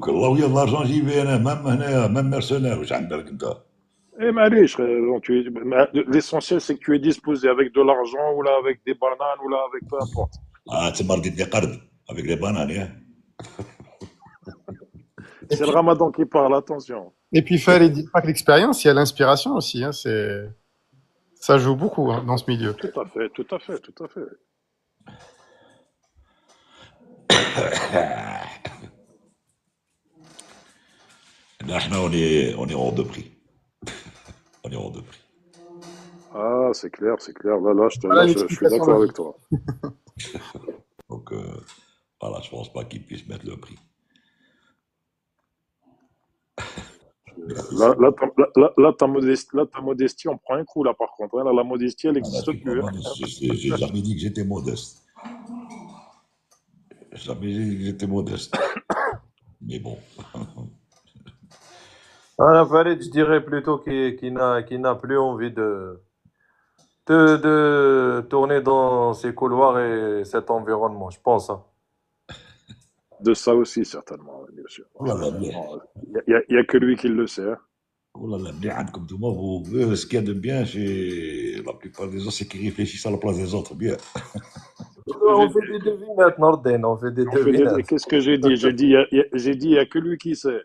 A: الله ويا الارجون جيبه انا ميم هنايا ميم مرسونير واش عندك انت.
D: Eh, mais allez, l'essentiel, c'est que tu es disposé avec de l'argent ou là avec des bananes ou là avec peu importe.
A: اه تما رديتني قرض افيك لي بانان ياه.
C: Et
D: C'est le
C: puis,
D: ramadan qui parle, attention.
C: et puis Farid, il dit pas que l'expérience, il y a l'inspiration aussi, hein, ça joue beaucoup, hein, dans ce milieu.
D: Tout à fait, tout à fait, tout à fait.
A: Là, on est hors de prix. On est hors de prix.
D: Ah, c'est clair, c'est clair.
C: Voilà
D: Là,
C: une
D: je suis
C: explication
D: d'accord avec
C: logique.
D: toi.
A: Donc, voilà, je pense pas qu'ils puissent mettre le prix.
D: Ta modestie, on prend un coup là par contre, hein. Là, la modestie, elle
A: Ah, là,
D: n'existe
A: je suis pas
D: plus, hein.
A: modeste. J'ai jamais dit que j'étais modeste. J'ai jamais dit que j'étais modeste. Mais bon.
E: Ah, Farid, je dirais plutôt qu'il n'a plus envie de tourner dans ces couloirs et cet environnement, je pense, hein.
D: De ça aussi, certainement, oui, bien sûr.
A: Oh là là, bien.
D: Il y a que lui qui le sait, hein.
A: Oh là là, bien, comme tout le monde, ce qu'il y a de bien chez la plupart des autres, c'est qu'ils réfléchissent à la place des autres. Bien.
E: On fait des devinettes, Nordin, on fait des devinettes.
D: Qu'est-ce que j'ai dit? J'ai dit, il y a que lui qui sait.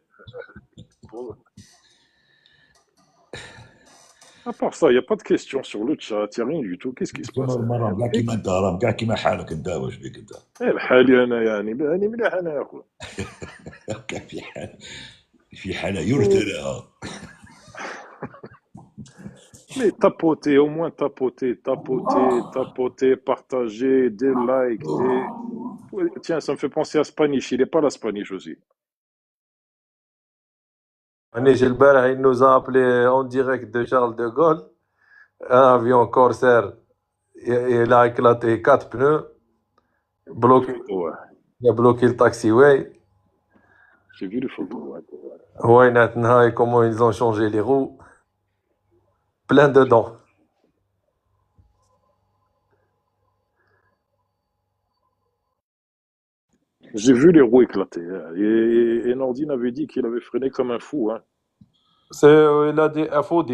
D: À part ça, il n'y a pas de questions sur le chat, il n'y a rien du tout. Qu'est-ce qui se passe?
A: المرة كاع كيما انت راه كاع كيما حالك انت واش بيك انت.
D: إيه، بحالي انا يعني باني مليح انا يا اخويا.
A: كاع في حالة يرثى لها.
D: Mais tapoter, au moins tapoter, partager, des likes, des. Ouais, tiens, ça me fait penser à Spanish. Il n'est pas la Spanish aussi.
E: Anij البارح, il nous a appelé en direct de Charles de Gaulle, un avion Corsair, il a éclaté 4 pneus,
D: Les
E: Bloqué,
D: photos, ouais.
E: il a bloqué le taxiway.
D: J'ai vu les photos, ouais.
E: Ouais, maintenant, et comment ils ont changé les roues. Plein de dents.
D: J'ai vu les roues éclater, hein. Et Nordine avait dit qu'il avait freiné comme un fou, hein.
E: Il a des FOD.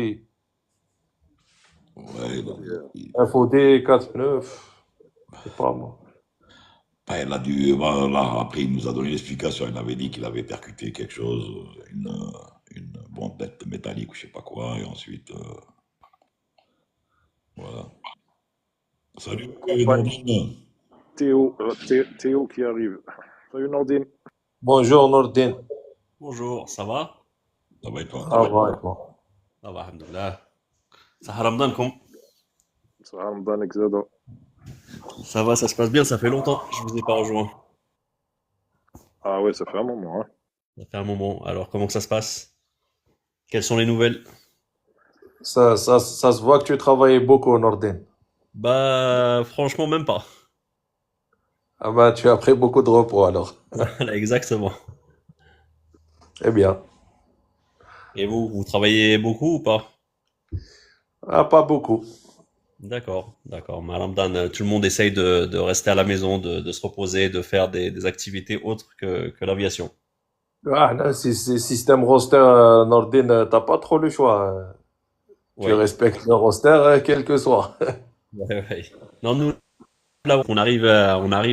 A: Ouais,
E: FOD, 4 pneus. Je sais pas moi.
A: enfin, il a dû, voilà, après, il nous a donné l'explication. Il avait dit qu'il avait percuté quelque chose, une bombette métallique ou je sais pas quoi, et ensuite, voilà. Salut,
D: Compagnie
A: Nordine.
D: Théo qui arrive. Salut Nordine.
E: Bonjour Nordin.
F: Bonjour, ça va?
A: Ça va et toi?
E: Ça va et toi?
F: Ça va, alhamdoulilah. صحة رمضانكم.
D: Ça va, Ramadan Exada.
F: Ça va, ça se passe bien, ça fait longtemps que je vous ai pas rejoint.
D: Ah ouais, ça fait un moment, hein.
F: Ça fait un moment. Alors, comment que ça se passe? Quelles sont les nouvelles?
E: Ça se voit que tu travaillais beaucoup Nordin.
F: Bah, franchement, même pas.
E: Ah bah, tu as pris beaucoup de repos alors.
F: Voilà, exactement.
E: Eh bien.
F: Et vous, vous travaillez beaucoup ou pas?
E: Ah, pas beaucoup.
F: D'accord, d'accord. Mais Ramadan, tout le monde essaye de rester à la maison, de se reposer, de faire des activités autres que l'aviation.
E: Ah, là, si système roster Nordin, t'as pas trop le choix. Tu
F: Oui,
E: respectes le roster, quel que soit.
F: ouais, ouais. Non, nous, là, on arrive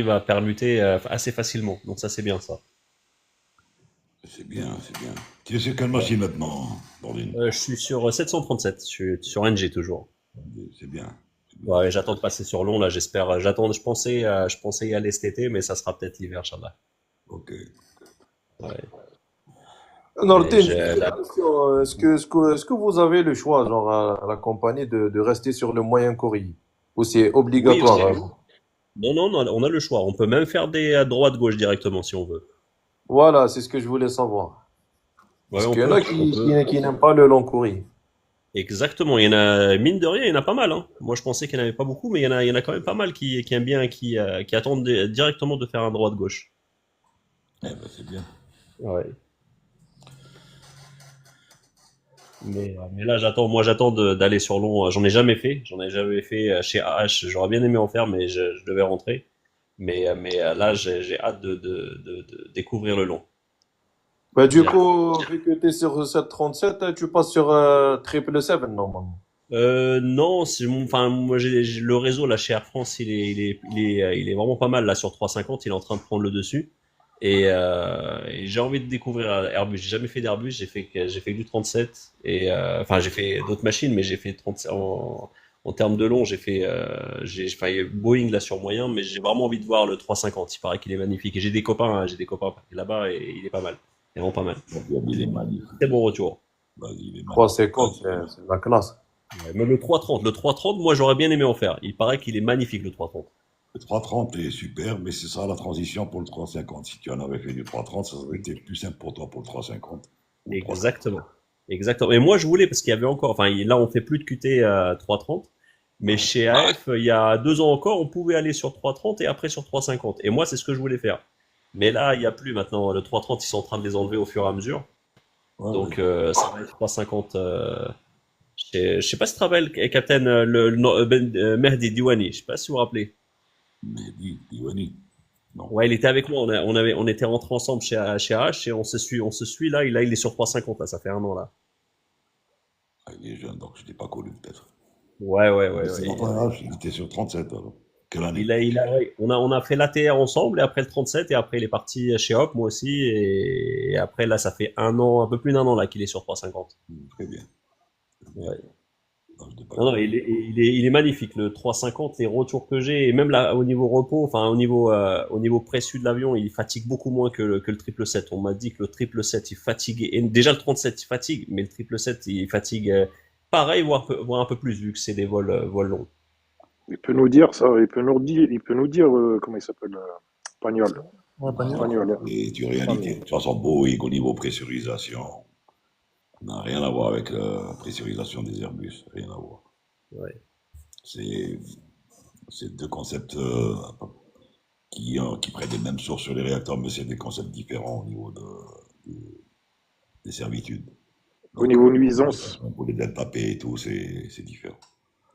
F: à permuter assez facilement. Donc ça, c'est bien, ça.
A: C'est bien, c'est bien. Tu es sur quelle machine maintenant, Nordine?
F: Je suis sur 737, je suis sur NG toujours.
A: C'est bien.
F: Ouais, j'attends de passer sur long, là, j'espère. Je pensais y aller cet été, mais ça sera peut-être l'hiver, Inch'Allah.
A: Ok.
F: Ouais. Mais
E: Nordin,
F: je,
E: juste une
F: là,
E: question. Est-ce que vous avez le choix, genre, à la compagnie, de rester sur le moyen courrier? Ou c'est
F: oui,
E: obligatoire?
F: non, non, non, on a le choix. On peut même faire des à droite-gauche directement si on veut.
E: Voilà, c'est ce que je voulais savoir.
F: Ouais,
E: Parce
F: on
E: qu'il y en a
F: peut, on
E: qui,
F: peut.
E: qui, qui n'aiment pas le long courrier.
F: Exactement. Il y en a, mine de rien, il y en a pas mal, hein. Moi, je pensais qu'il n'y en avait pas beaucoup, mais il y en a quand même pas mal qui aiment bien, qui attendent directement de faire un droite-gauche.
A: Eh ben, c'est bien.
F: Ouais. Mais là, j'attends d'aller sur long. J'en ai jamais fait. J'en ai jamais fait chez AH. J'aurais bien aimé en faire, mais je devais rentrer. Mais là, j'ai hâte de découvrir le long.
E: Bah, du
F: Direct.
E: coup, vu que tu es sur 737, tu passes sur 777 normalement.
F: Non, enfin, moi, le réseau là chez Air France, il est vraiment pas mal là sur 350. Il est en train de prendre le dessus. Et j'ai envie de découvrir Airbus. J'ai jamais fait d'Airbus. J'ai fait que du 37. Enfin, j'ai fait d'autres machines, mais j'ai fait 37 en termes de long. Enfin, il y a Boeing là sur moyen, mais j'ai vraiment envie de voir le 350. Il paraît qu'il est magnifique. Et j'ai des copains là-bas et il est pas mal. Il est vraiment pas mal.
A: Il est magnifique.
F: Très bon retour.
A: Vas-y, il est magnifique.
E: 350, c'est de la classe.
F: Ouais, mais le 330, moi j'aurais bien aimé en faire. Il paraît qu'il est magnifique le 330.
A: Le 330 est super, mais c'est ça la transition pour le 350. Si tu en avais fait du 330, ça aurait été plus simple pour toi pour le 350. Ou le 350.
F: Exactement. Exactement. Et moi je voulais parce qu'il y avait encore, enfin là on fait plus de QT à 330, mais chez AF il y a 2 ans encore on pouvait aller sur 330 et après sur 350. Et moi c'est ce que je voulais faire. Mais là il y a plus maintenant. Le 330 ils sont en train de les enlever au fur et à mesure.
A: Ouais, ouais.
F: Donc ça va être 350. Je sais pas si tu te rappelles, Captain Mehdi Diwani. Je sais pas si vous vous rappelez.
A: Mais Diwani, non.
F: Ouais, il était avec moi. On était rentrés ensemble chez H et on se suit là. Il est sur 350 là. Ça fait un an là.
A: Ah, il est jeune, donc je ne l'ai pas connu peut-être.
F: Ouais, ouais,
A: Mais
F: ouais,
A: c'est
F: ouais.
A: notre âge, il était sur 37 alors. Quelle année?
F: Ouais, on a fait l'ATR ensemble et après le 37 et après il est parti chez Hop moi aussi et après là ça fait un an, un peu plus d'un an là qu'il est sur 350.
A: Très bien.
F: Ouais.
A: Non, je l'ai pas
F: Non, non,
A: connu.
F: il est magnifique le 350. Les retours que j'ai et même là au niveau repos, enfin au niveau pressu de l'avion, il fatigue beaucoup moins que le 777. On m'a dit que le 777 il fatigue et déjà le 37 il fatigue, mais le 777 il fatigue pareil voire un peu plus vu que c'est des vols longs.
D: Il peut nous dire ça, il peut nous dire comment il s'appelle, Pagnol.
E: Ouais, pas mieux.
A: Non,
D: Pagnol, hein.
A: et du réalité. De toute façon, Boeing au niveau pressurisation n'a rien à voir avec la pressurisation des Airbus. Rien à voir.
F: Ouais.
A: C'est c'est deux concepts qui prennent les mêmes sources sur les réacteurs, mais c'est des concepts différents au niveau des servitudes.
D: Au
A: Donc,
D: niveau nuisance,
A: pour les delta P et tout, c'est différent.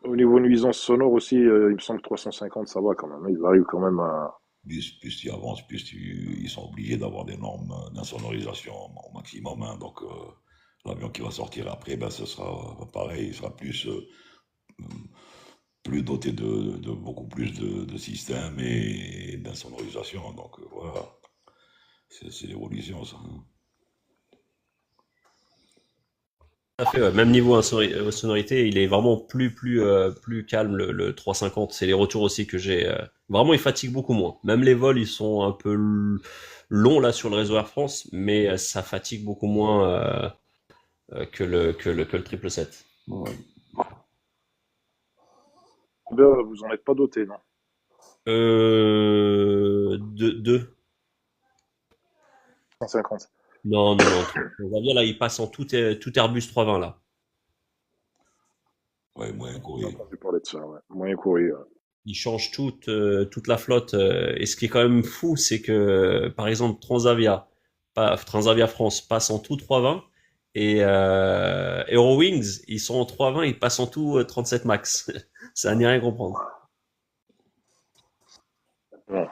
D: au niveau nuisance sonore aussi, il me semble que 350, ça va quand même. Ils arrivent quand même à.
A: Plus tu avances, ils sont obligés d'avoir des normes d'insonorisation au maximum, hein. Donc, l'avion qui va sortir après, ben, ce sera pareil, il sera plus doté de beaucoup plus de systèmes et d'insonorisation. Donc, voilà, c'est l'évolution, ça, hein.
F: Tout à fait, ouais. Même niveau sonorité, il est vraiment plus calme le 350. C'est les retours aussi que j'ai. Vraiment, il fatigue beaucoup moins. Même les vols, ils sont un peu longs là sur le réseau Air France, mais ça fatigue beaucoup moins que le 777.
A: Ouais.
D: Là, vous en êtes pas doté, non?
F: Deux.
D: 150.
F: Non, non, non. Transavia, là, il passe en tout Airbus 320 là.
A: Ouais, moins
D: J'ai
A: courrier.
D: entendu parler de ça, ouais. Moyen courrier. Ouais.
F: Il change toute la flotte. Et ce qui est quand même fou, c'est que, par exemple, Transavia France passe en tout 320 et Eurowings, ils sont en 320, ils passent en tout 37 max. Ça n'a ni rien comprendre.
D: Bon.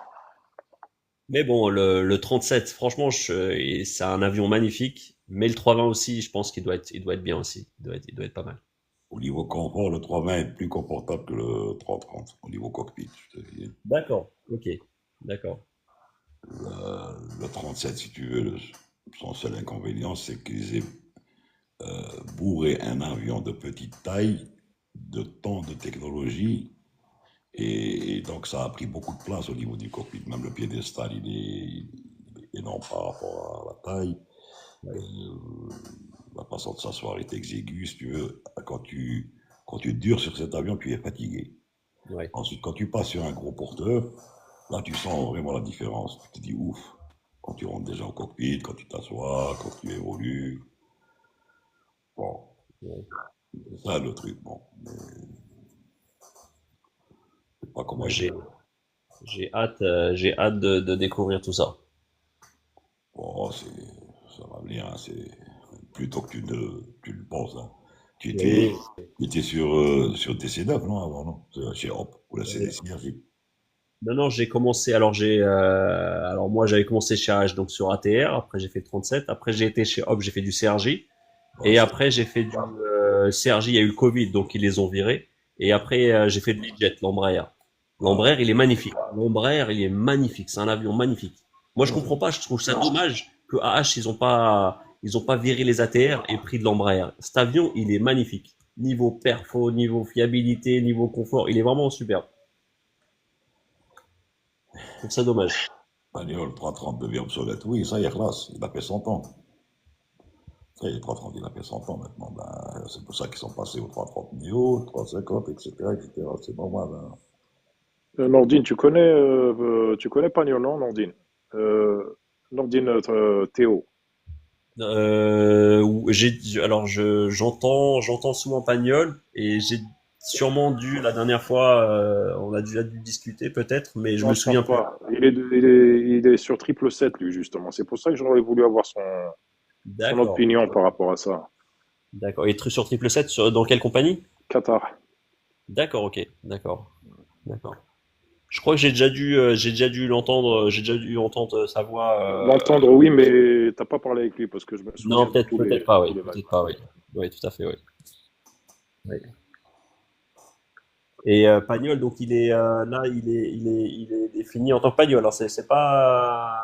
F: Mais bon, le 37, franchement, c'est un avion magnifique. Mais le 320 aussi, je pense il doit être bien aussi. Il doit être pas mal.
A: Au niveau confort, le 320 est plus confortable que le 330, au niveau cockpit, je te dis.
F: D'accord. Ok. D'accord.
A: Le 37, si tu veux, son seul inconvénient, c'est qu'ils aient bourré un avion de petite taille, de tant de technologie, et donc ça a pris beaucoup de place au niveau du cockpit. Même le piédestal, il est énorme par rapport à la taille. La façon de s'asseoir est exiguë, si tu veux. Quand tu dures sur cet avion, tu es fatigué.
F: Ouais.
A: Ensuite, quand tu passes sur un gros porteur, là, tu sens vraiment la différence. Tu te dis ouf. Quand tu rentres déjà au cockpit, quand tu t'assois, quand tu évolues. Bon,
F: Ouais.
A: c'est ça le truc. Bon, mais je sais pas comment
F: Moi,
A: il
F: j'ai
A: fait.
F: j'ai hâte, j'ai hâte de découvrir tout ça.
A: Bon, ça va venir, hein, c'est plutôt que tu le penses, hein. Tu étais,
F: Oui.
A: tu étais sur TC9, non, avant, non? Chez Hop, ou la
F: Euh,
A: CDC,
F: Non, non, j'ai commencé. Alors moi, j'avais commencé chez AH, donc sur ATR. Après, j'ai fait 37. Après, j'ai été chez Hop, j'ai fait du CRJ.
A: bon,
F: Et après, j'ai fait du CRJ. Il y a eu le Covid, donc ils les ont virés. Et après, j'ai fait de l'E-Jet, l'Embraer. L'Embraer, il est magnifique. L'Embraer, il est magnifique. C'est un avion magnifique. Moi, je comprends pas. Je trouve ça dommage que AH, ils ont pas viré les ATR et pris de l'Embraer. Cet avion, il est magnifique. Niveau perfo, niveau fiabilité, niveau confort, il est vraiment superbe. Je trouve ça dommage.
A: Pagnol, 330 devient obsolète. Oui, ça y est, classe, il a fait 100 ans. Ça y est, 330, il a fait 100 ans maintenant. Ben, c'est pour ça qu'ils sont passés au 330 Neo, 350, etc., etc. C'est normal, hein.
D: Nordine, tu connais Pagnol, non, Nordine? Nordine Théo.
F: Alors j'entends souvent Pagnol et j'ai sûrement dû la dernière fois, on a déjà dû discuter peut-être, mais je
D: Non,
F: me
D: je pense
F: souviens plus.
D: pas. Il est sur 777, lui, justement. C'est pour ça que j'aurais voulu avoir son
F: D'accord,
D: opinion par rapport à ça.
F: d'accord. Et sur 777, dans quelle compagnie?
D: Qatar.
F: D'accord, ok, d'accord, d'accord. Je crois que j'ai déjà dû l'entendre, j'ai déjà dû entendre sa voix.
D: L'entendre, oui, mais t'as pas parlé avec lui parce que je me
F: Non,
D: souviens de
F: peut-être,
D: tous les,
F: peut-être pas,
D: tous
F: oui,
D: les mails.
F: peut-être pas, oui. Oui, tout à fait, oui. Oui. Et Pagnol, donc là, il est défini en tant que Pagnol. Alors c'est pas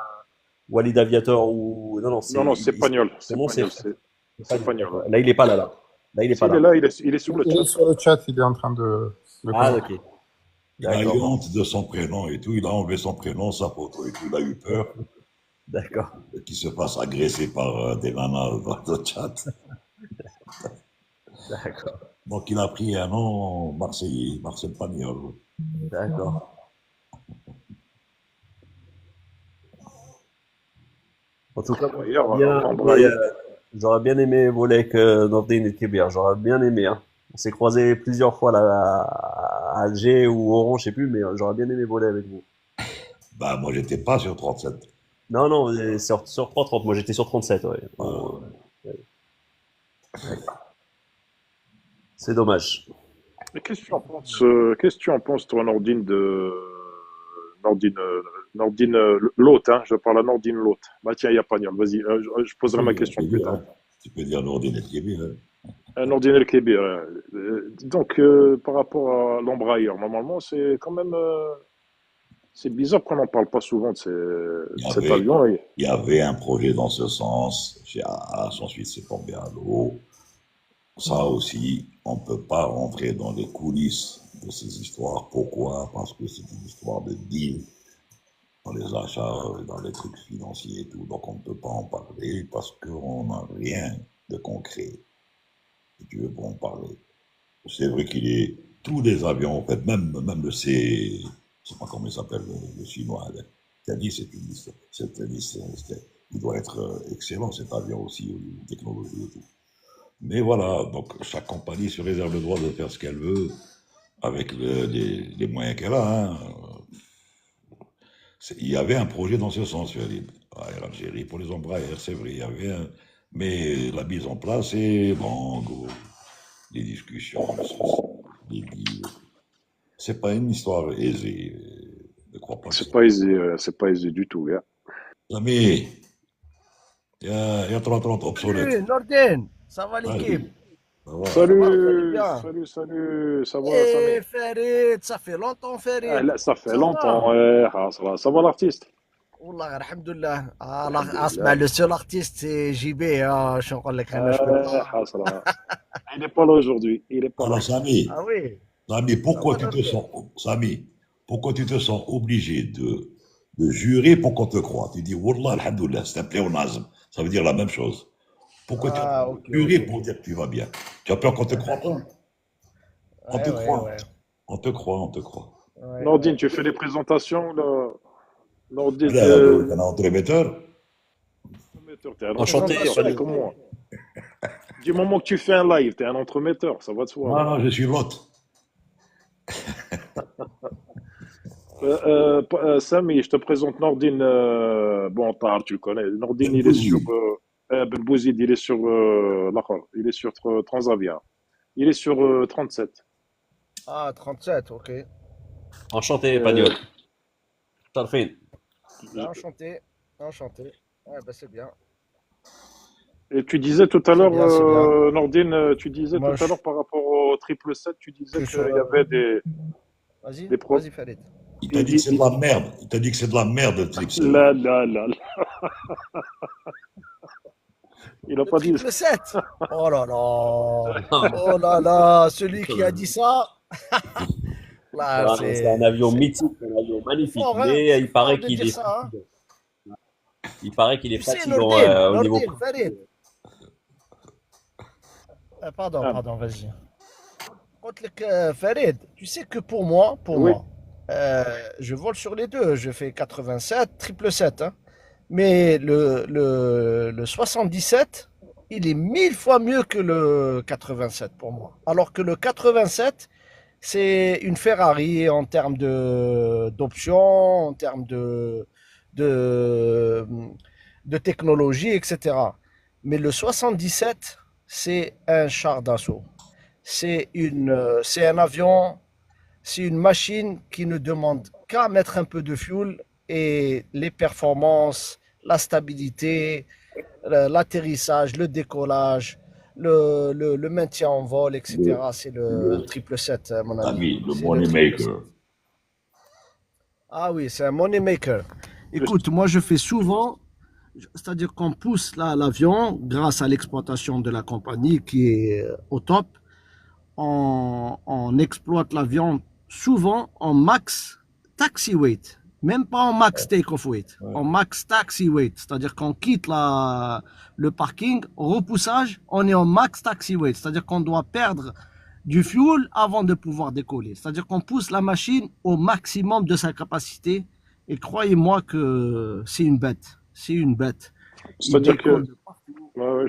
F: Walid Aviator ou non, non,
D: Non, non, c'est Pagnol.
F: son
D: C'est
F: nom c'est
D: Pagnol. C'est
F: Pagnol.
D: Pagnol, ouais.
F: D'accord. Là, il est pas là, là. Là, il est
D: Si,
F: pas
D: il est
F: là.
D: là, il est sur le
C: Il est
D: chat.
C: sur le chat, il est en train de
F: Ah,
C: commenter.
F: ok.
A: Il a eu
F: D'accord.
A: honte de son prénom et tout, il a enlevé son prénom, sa photo et tout, il a eu peur
F: D'accord.
A: qu'il se fasse agresser par des nanas dans le chat.
F: D'accord.
A: Donc il a pris un nom marseillais, Marcel Pagnol.
F: D'accord. En tout cas, moi,
D: D'ailleurs, Embraer,
F: j'aurais bien aimé voler avec Nordine et Kébir. J'aurais bien aimé, hein. On s'est croisés plusieurs fois là, à Alger ou Oran, je sais plus, mais j'aurais bien aimé voler avec vous.
A: Bah, moi, j'étais pas sur 37.
F: Non, non, sur 330. Moi, j'étais sur 37, ouais. C'est dommage.
D: Mais qu'est-ce que tu en penses, toi, Nordine, l'hôte, hein, je parle à Nordine l'hôte. Bah tiens, il y a Pagnol, vas-y, je poserai ma question plus tard.
A: Tu peux dire Nordine El Kébir.
D: Nordine El Kébir. Donc, par rapport à l'Embraer, normalement, c'est quand même... c'est bizarre qu'on n'en parle pas souvent de cet avion.
A: Il y avait un projet dans ce sens chez AAS, ensuite c'est tombé à l'eau. Ça aussi, on ne peut pas rentrer dans les coulisses de ces histoires. Pourquoi? Parce que c'est une histoire de deal dans les achats, dans les trucs financiers et tout. Donc on ne peut pas en parler parce qu'on n'a rien de concret, si tu veux, pour en parler. C'est vrai qu'il est... Tous les avions, en fait, même le C... Je ne sais pas comment il s'appelle, le chinois. Qui a dit, il doit être excellent, cet avion aussi, au niveau technologie et tout. Mais voilà, donc chaque compagnie se réserve le droit de faire ce qu'elle veut avec les moyens qu'elle a. Hein. Il y avait un projet dans ce sens, en Algérie, pour les Embraer, c'est vrai, il y avait un... Mais la mise en place, c'est bon, les discussions, les deals. C'est pas une histoire aisée, ne crois pas que
D: c'est pas aisé du tout. Hein.
A: Mais il y a 30 obsolètes.
G: Salut Nordin, ça va l'équipe?
D: Salut,
G: vous allez bien?
D: salut, ça va,
G: Eh
D: Samy?
G: Farid, ça fait longtemps Farid.
D: Là, ça fait
G: Ça
D: longtemps,
G: va?
D: ouais, ça va l'artiste?
G: Wallah, alhamdoulilah.
D: Alhamdulillah.
G: Le seul artiste c'est JB, je نقول لك انا شكون.
D: Il n'est pas là aujourd'hui, il n'est pas là.
A: Alors, Samy,
G: Ah oui.
A: Samy, pourquoi tu te sens obligé de jurer pour qu'on te croie? Tu dis, Wallah, alhamdoulilah, c'est un pléonasme. Ça veut dire la même chose. Pourquoi tu as
G: Ok,
A: jurer
G: ok.
A: pour dire que tu vas bien? Tu as peur qu'on te croie pas? On te croit.
G: Ouais.
A: On te croit, on te croit.
D: Nordine, tu fais les présentations, là. Nordine,
A: Là, t'es un entremetteur.
D: t'es un
F: Enchanté,
D: entremetteur,
F: salut.
D: t'es comme moi. Du moment que tu fais un live, t'es un entremetteur, ça va de soi.
A: Non, je suis l'hôte.
D: Samy, je te présente Nordine. Bon, Tahar, tu le connais. Nordine, il est
A: Benbouzi.
D: sur. Ben Bouzid, il est sur. Il est sur Transavia. Il est sur 37.
G: Ah 37, ok.
F: Enchanté, Pagnol. Tarfin.
G: Enchanté. Ouais, bah c'est bien.
D: Et tu disais tout à
G: C'est
D: l'heure,
G: bien, c'est bien.
D: Nordine, tu disais
G: Moi,
D: tout à l'heure par rapport au 777, tu disais
G: je suis
D: qu'il y avait
G: Vas-y,
D: des pro.
G: vas-y Farid.
A: Il t'a dit que c'est de la merde. Il t'a dit que c'est de la merde, le trip.
D: Là. Il a
G: Le
D: pas dit.
G: 777. Oh là là. Oh là là, celui qui a dit ça. Là,
F: C'est un avion mythique, un avion magnifique.
G: fort, hein.
F: Mais il paraît
G: de
F: qu'il
G: dire
F: est
G: ça, hein.
F: fatigant. Il paraît qu'il est
G: Tu sais,
F: fatigant au niveau.
G: Nordin, Farid. Pardon, vas-y. Contre le Farid, tu sais que pour moi,
D: Oui.
G: je vole sur les deux. Je fais 87, 777, hein. Mais le 77, il est 1000 fois mieux que le 87 pour moi. Alors que le 87, c'est une Ferrari en termes d'options, en termes de, de technologie, etc. Mais le 77, c'est un char d'assaut. C'est un avion, c'est une machine qui ne demande qu'à mettre un peu de fuel et les performances, la stabilité, l'atterrissage, le décollage, le maintien en vol, etc. C'est le 777, mon ami.
A: Ami, le
G: C'est
A: money
G: 777.
A: maker.
G: Ah oui, c'est un money maker. Écoute, moi je fais souvent, c'est-à-dire qu'on pousse l'avion grâce à l'exploitation de la compagnie qui est au top. On exploite l'avion souvent en max taxi weight, même pas en max take-off weight, en max taxi weight, c'est-à-dire qu'on quitte le parking, au repoussage, on est en max taxi weight, c'est-à-dire qu'on doit perdre du fuel avant de pouvoir décoller, c'est-à-dire qu'on pousse la machine au maximum de sa capacité, et croyez-moi que c'est une bête,
D: C'est-à-dire que.
G: décolle de partout.
D: Ouais,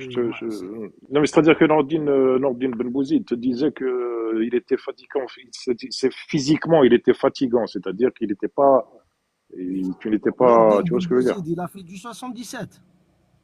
D: Non, mais c'est-à-dire que Nordine Benbouzi te disait que il était fatigant, c'est physiquement, il était fatigant, c'est-à-dire qu'il n'était pas Et tu n'étais pas,
G: Nordin
D: tu vois ce que je veux dire?
G: Bouzid, il a fait du 77.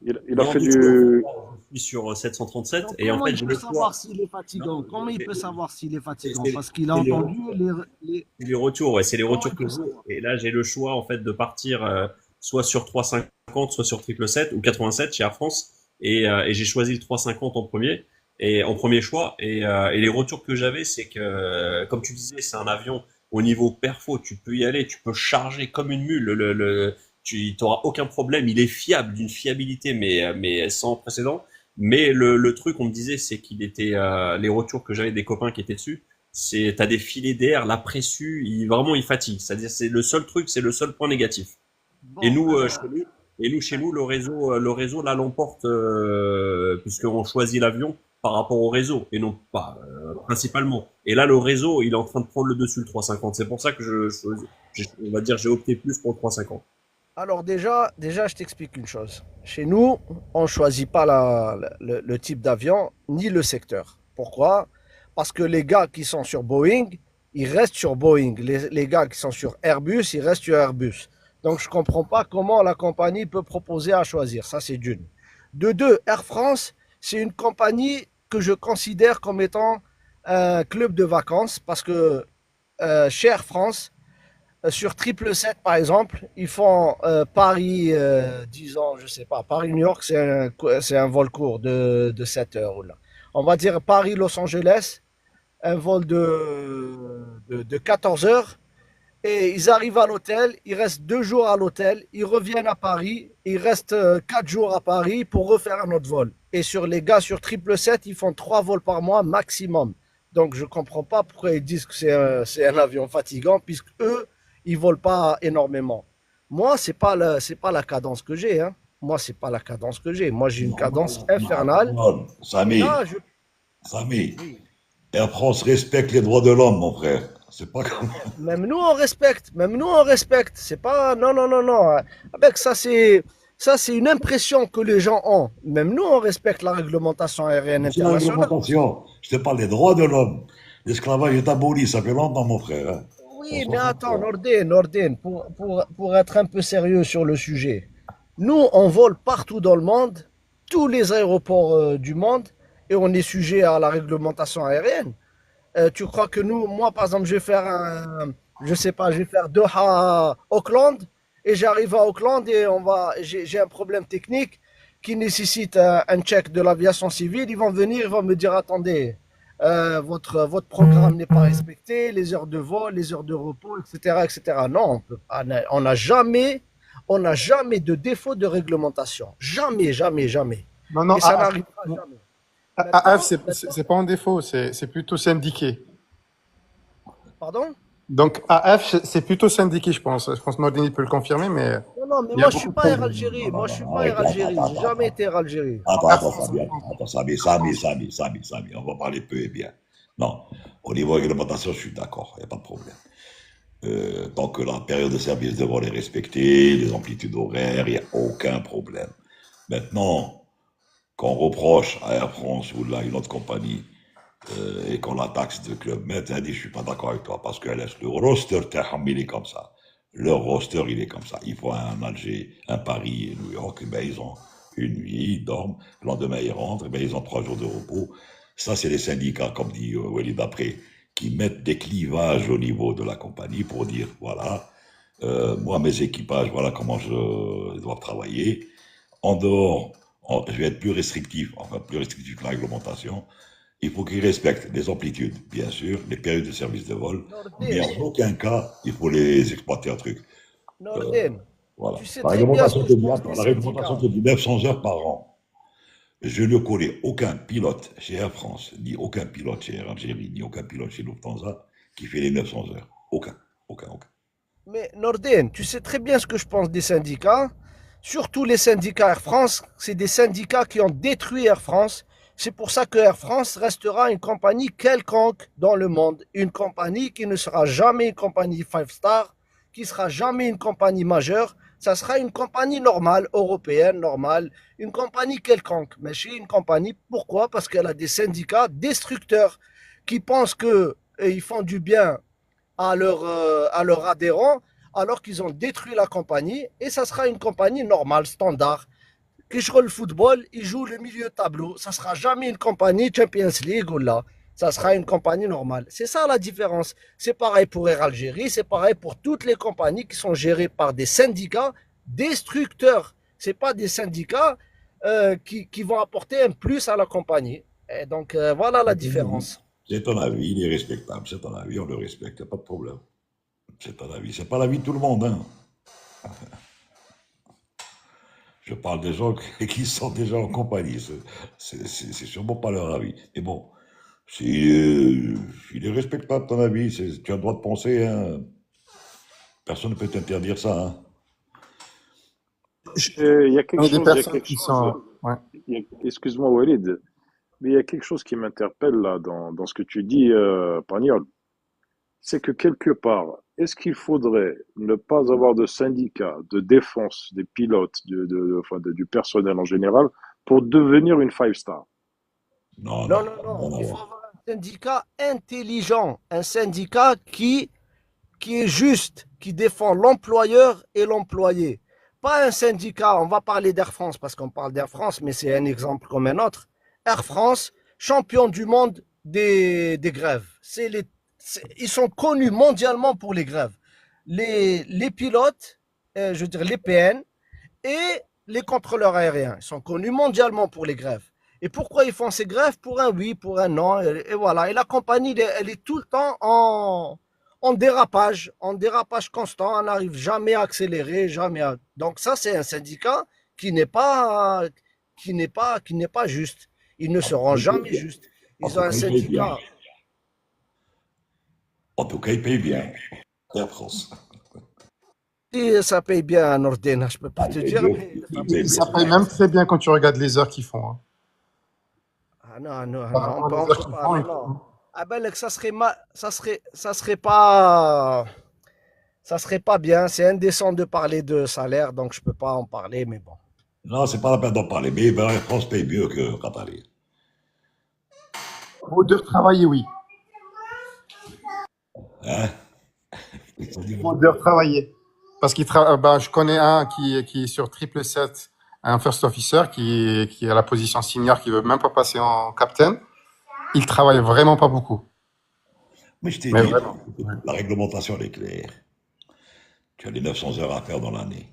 D: Il a
F: Non,
D: fait
F: du tout. En fait,
D: du.
F: là, je suis sur 737
G: Donc
F: et en
G: comment
F: fait,
G: il
F: j'ai
G: peut
F: le choix.
G: savoir s'il est
F: Non,
G: fatigant? Comment il peut savoir s'il est fatigant?
F: c'est
G: Parce qu'il a
F: c'est les
G: entendu
F: retours.
G: les...
F: C'est les retours, ouais, c'est les
G: Comment
F: retours
G: il
F: que
G: peut
F: j'ai.
G: savoir?
F: Et là, j'ai le choix en fait de partir soit sur 350, soit sur 777 ou 87 chez Air France. Et j'ai choisi le 350 en premier et en premier choix. Et les retours que j'avais, c'est que, comme tu disais, c'est un avion au niveau perfo, tu peux y aller, tu peux charger comme une mule. Tu n'auras aucun problème. Il est fiable, d'une fiabilité mais sans précédent. Mais le truc, on me disait, c'est qu'il était les retours que j'avais des copains qui étaient dessus, c'est t'as des filets d'air, la pressu, vraiment il fatigue. C'est-à-dire c'est le seul truc, c'est le seul point négatif. Et
G: Bon,
F: nous, chez nous, le réseau là l'emporte puisqu'on choisit l'avion par rapport au réseau et non pas principalement. Et là, le réseau, il est en train de prendre le dessus le 350. C'est pour ça que on va dire, j'ai opté plus pour le 350.
G: alors déjà, je t'explique une chose. Chez nous, on ne choisit pas le type d'avion ni le secteur. Pourquoi? Parce que les gars qui sont sur Boeing, ils restent sur Boeing. Les gars qui sont sur Airbus, ils restent sur Airbus. Donc je ne comprends pas comment la compagnie peut proposer à choisir. Ça, c'est d'une. De deux, Air France, c'est une compagnie que je considère comme étant un club de vacances parce que chez Air France, sur 777, par exemple, ils font Paris, disons, je sais pas, Paris-New York, c'est un vol court de 7 heures. Là. On va dire Paris-Los Angeles, un vol de 14 heures. Et ils arrivent à l'hôtel, ils restent 2 jours à l'hôtel, ils reviennent à Paris, ils restent 4 jours à Paris pour refaire un autre vol. Et sur les gars sur 777, ils font 3 vols par mois maximum. Donc je ne comprends pas pourquoi ils disent que c'est un avion fatigant, puisque eux, ils volent pas énormément. Moi, c'est pas la cadence que j'ai. Hein. Moi, c'est pas la cadence que j'ai. Moi, j'ai une cadence infernale.
A: Non,
G: Non,
A: Samy,
G: je...
A: Samy,
G: Oui.
A: Air France respecte les droits de l'homme, mon frère. C'est pas comme.
G: Même nous, on respecte. Même nous, on respecte. C'est pas. Non, non, non, non. Avec ça, c'est. Ça, c'est une impression que les gens ont. Même nous, on respecte la réglementation aérienne
A: C'est la
G: internationale.
A: réglementation. Je te parle des droits de l'homme. L'esclavage est aboli, ça fait longtemps, mon frère. Hein. En
G: Oui, mais attends,
A: 63.
G: Nordin, pour être un peu sérieux sur le sujet. Nous, on vole partout dans le monde, tous les aéroports du monde, et on est sujet à la réglementation aérienne. Tu crois que nous, moi, par exemple, je sais pas, je vais faire Doha à Auckland, et j'arrive à Auckland et j'ai un problème technique qui nécessite un check de l'aviation civile. Ils vont venir, ils vont me dire, attendez, votre programme n'est pas respecté, les heures de vol, les heures de repos, etc., etc. Non, on n'a jamais de défaut de réglementation. Jamais, jamais, jamais.
C: Non, non,
G: Et ça n'arrivera jamais.
C: AF,
G: Maintenant,
C: c'est pas un défaut, c'est plutôt syndiqué.
G: pardon?
C: Donc, AF, c'est plutôt syndiqué, je pense. Je pense que Nordini peut le confirmer, mais
G: Non, non, mais
C: il y a
G: moi, je suis
C: beaucoup de
G: pas Air
C: problèmes.
G: Algérie.
A: Non,
G: Moi,
A: non,
G: je suis
A: non,
G: pas
A: arrête,
G: Air Algérie. J'ai jamais été Air Algérie.
C: Air
A: attends,
C: France,
A: Samy, on va parler peu et bien. Non, au niveau réglementation, je suis d'accord, il n'y a pas de problème. Tant que la période de service de vol est respectée, les amplitudes horaires, il n'y a aucun problème. Maintenant, quand on reproche à Air France ou là une autre compagnie et qu'on la taxe de Club Med, je ne suis pas d'accord avec toi parce que le roster, il est comme ça. Leur roster, il est comme ça. Il faut un Alger, un Paris et New York, ben, ils ont une nuit, ils dorment, le lendemain ils rentrent, ben, ils ont 3 jours de repos. Ça, c'est les syndicats, comme dit Walid après, qui mettent des clivages au niveau de la compagnie pour dire, voilà, moi, mes équipages, voilà comment je dois travailler. En dehors, je vais être plus restrictif, enfin plus restrictif que la réglementation. Il faut qu'ils respectent les amplitudes, bien sûr, les périodes de service de vol, mais
G: Nordin,
A: en aucun cas, il faut les exploiter un truc. Euh,
G: Nordin,
A: voilà.
G: tu sais
A: La
G: très bien ce
A: réglementation
G: que
A: te
G: je
A: dit,
G: pense
A: attends,
G: des
A: la réglementation
G: syndicats.
A: te dit 900 heures par an. Je ne connais aucun pilote chez Air France, ni aucun pilote chez Air Algérie, ni aucun pilote chez Lufthansa qui fait les 900 heures. Aucun, aucun, aucun.
G: Mais Nordin, tu sais très bien ce que je pense des syndicats. Surtout les syndicats Air France, c'est des syndicats qui ont détruit Air France. C'est pour ça que Air France restera une compagnie quelconque dans le monde. Une compagnie qui ne sera jamais une compagnie 5 star, qui sera jamais une compagnie majeure. Ça sera une compagnie normale, européenne, normale, une compagnie quelconque. Mais chez une compagnie, pourquoi? Parce qu'elle a des syndicats destructeurs qui pensent qu'ils font du bien à leurs adhérents, alors qu'ils ont détruit la compagnie et ça sera une compagnie normale, standard. Qui joue le football, il joue le milieu de tableau. Ça sera jamais une compagnie Champions League ou là. Ça sera une compagnie normale. C'est ça la différence. C'est pareil pour Air Algérie, c'est pareil pour toutes les compagnies qui sont gérées par des syndicats destructeurs. C'est pas des syndicats qui vont apporter un plus à la compagnie. Et donc voilà la différence.
A: C'est ton avis, il est respectable. C'est ton avis, on le respecte, pas de problème. C'est ton avis. C'est pas l'avis de tout le monde, hein. Je parle des gens qui sont déjà en compagnie. C'est sûrement pas leur avis. Mais bon, il est respectable ton avis. Tu as le droit de penser, hein. Personne ne peut t'interdire ça, hein.
D: Il y a quelque
C: Il y a des
D: chose, il y a
C: personnes
D: quelque
C: qui
D: chose,
C: sont. Ouais.
D: excuse-moi Walid, mais il y a quelque chose qui m'interpelle là dans ce que tu dis, Pagnol. C'est que quelque part, est-ce qu'il faudrait ne pas avoir de syndicat de défense des pilotes, enfin, du personnel en général, pour devenir une five star?
A: Non,
G: Non,
A: non,
G: non, non.
A: non,
G: Il faut
A: non.
G: avoir un syndicat intelligent, un syndicat qui est juste, qui défend l'employeur et l'employé. Pas un syndicat, on va parler d'Air France parce qu'on parle d'Air France, mais c'est un exemple comme un autre. Air France, champion du monde des grèves. Ils sont connus mondialement pour les grèves. Les pilotes, je veux dire les PN et les contrôleurs aériens, ils sont connus mondialement pour les grèves. Et pourquoi ils font ces grèves? Pour un oui, pour un non, et voilà. Et la compagnie, elle est tout le temps en dérapage constant. On n'arrive jamais à accélérer, jamais à... Donc ça, c'est un syndicat qui n'est pas, qui n'est pas juste. Ils ne
A: En tout
G: seront
A: cas,
G: jamais justes.
A: en
G: Ils ont
A: tout
G: un
A: cas, il paye bien.
G: syndicat.
A: En tout cas, il paye bien. Air France.
G: Et ça paye bien à Nordina, je peux pas
A: Ah,
G: te
A: il paye
G: dire,
A: bien.
G: mais ça
A: Il
G: paye
A: paye
C: Ça
G: bien.
A: bien.
C: paye même très bien quand tu regardes les heures qu'ils font. Hein.
G: Ah non, non, non,
C: Apparemment,
G: on
C: les heures
G: peut
C: qu'ils
G: pas,
C: font,
G: non,
C: ils
G: non.
C: font.
G: Ah ben, ça serait pas bien. C'est indécent de parler de salaire, donc je peux pas en parler, mais bon.
A: Non, c'est pas la peine d'en parler. Mais ben, Air France paye mieux que Qatar.
C: Au de travailler, oui.
A: Hein? Il faut dire-
C: Au de travailler. Parce je connais un qui est sur 777, un first officer qui est à la position senior, qui veut même pas passer en captain. Il travaille vraiment pas beaucoup.
A: Mais je t'ai
C: Mais
A: dit,
C: vraiment. Ouais.
A: la réglementation elle est claire. Tu as les 900 heures à faire dans l'année.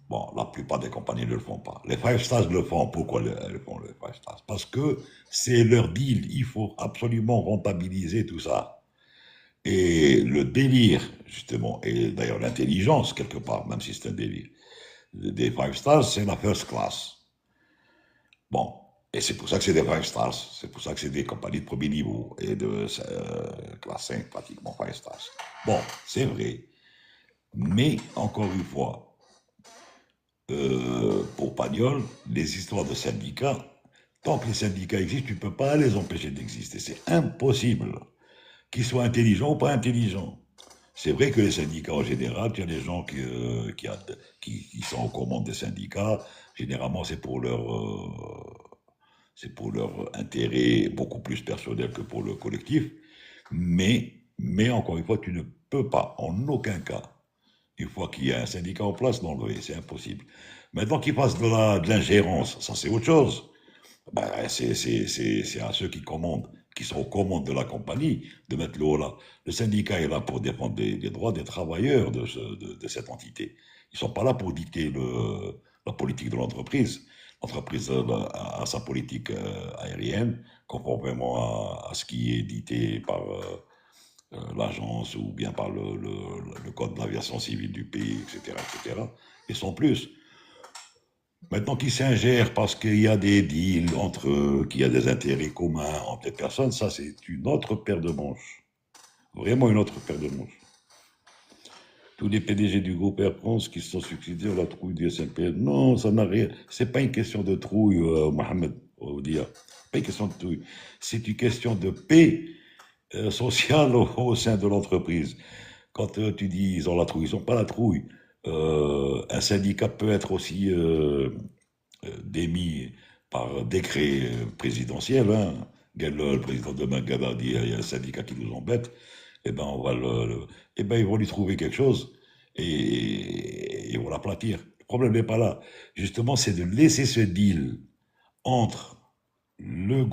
A: Bon, la plupart des compagnies ne le font pas. Les Five Stars le font. Pourquoi elles font les Five Stars? Parce que c'est leur deal. Il faut absolument rentabiliser tout ça. Et le délire, justement, et d'ailleurs l'intelligence, quelque part, même si c'est un délire, des Five Stars, c'est la first class. Bon, et c'est pour ça que c'est des Five Stars. C'est pour ça que c'est des compagnies de premier niveau et de classe 5, pratiquement Five Stars. Bon, c'est vrai. Mais, encore une fois, pour Pagnol, les histoires de syndicats, tant que les syndicats existent, tu ne peux pas les empêcher d'exister. C'est impossible. Qu'ils soient intelligents ou pas intelligents. C'est vrai que les syndicats, en général, tu as des gens qui sont aux commandes des syndicats. Généralement, c'est pour leur intérêt beaucoup plus personnel que pour le collectif. Mais encore une fois, tu ne peux pas, en aucun cas, une fois qu'il y a un syndicat en place, l'enlever. C'est impossible. Maintenant qu'ils fassent de l'ingérence, ça c'est autre chose. Ben, c'est à ceux qui commandent, qui sont aux commandes de la compagnie, de mettre le haut là. Le syndicat est là pour défendre les droits des travailleurs de cette entité. Ils ne sont pas là pour dicter la politique de l'entreprise. L'entreprise a sa politique aérienne, conformément à ce qui est dicté par l'agence ou bien par le code de l'aviation civile du pays, etc., etc. Et sans plus. Maintenant qu'ils s'ingèrent parce qu'il y a des deals entre eux, qu'il y a des intérêts communs entre les personnes, ça c'est une autre paire de manches. Vraiment une autre paire de manches. Tous les PDG du groupe Air France qui se sont succédés à la trouille du SNPL. Non, ça n'a rien. C'est pas une question de trouille, Mohamed Oudia. C'est pas une question de trouille. C'est une question de paix sociale au sein de l'entreprise. Quand tu dis ils ont la trouille, ils n'ont pas la trouille. Un syndicat peut être aussi démis par décret présidentiel. Hein. Le président de Mangada dit il y a un syndicat qui nous embête. Eh ben, ils vont lui trouver quelque chose. et ils vont l'aplatir. Le problème n'est pas là. Justement, c'est de laisser ce deal entre les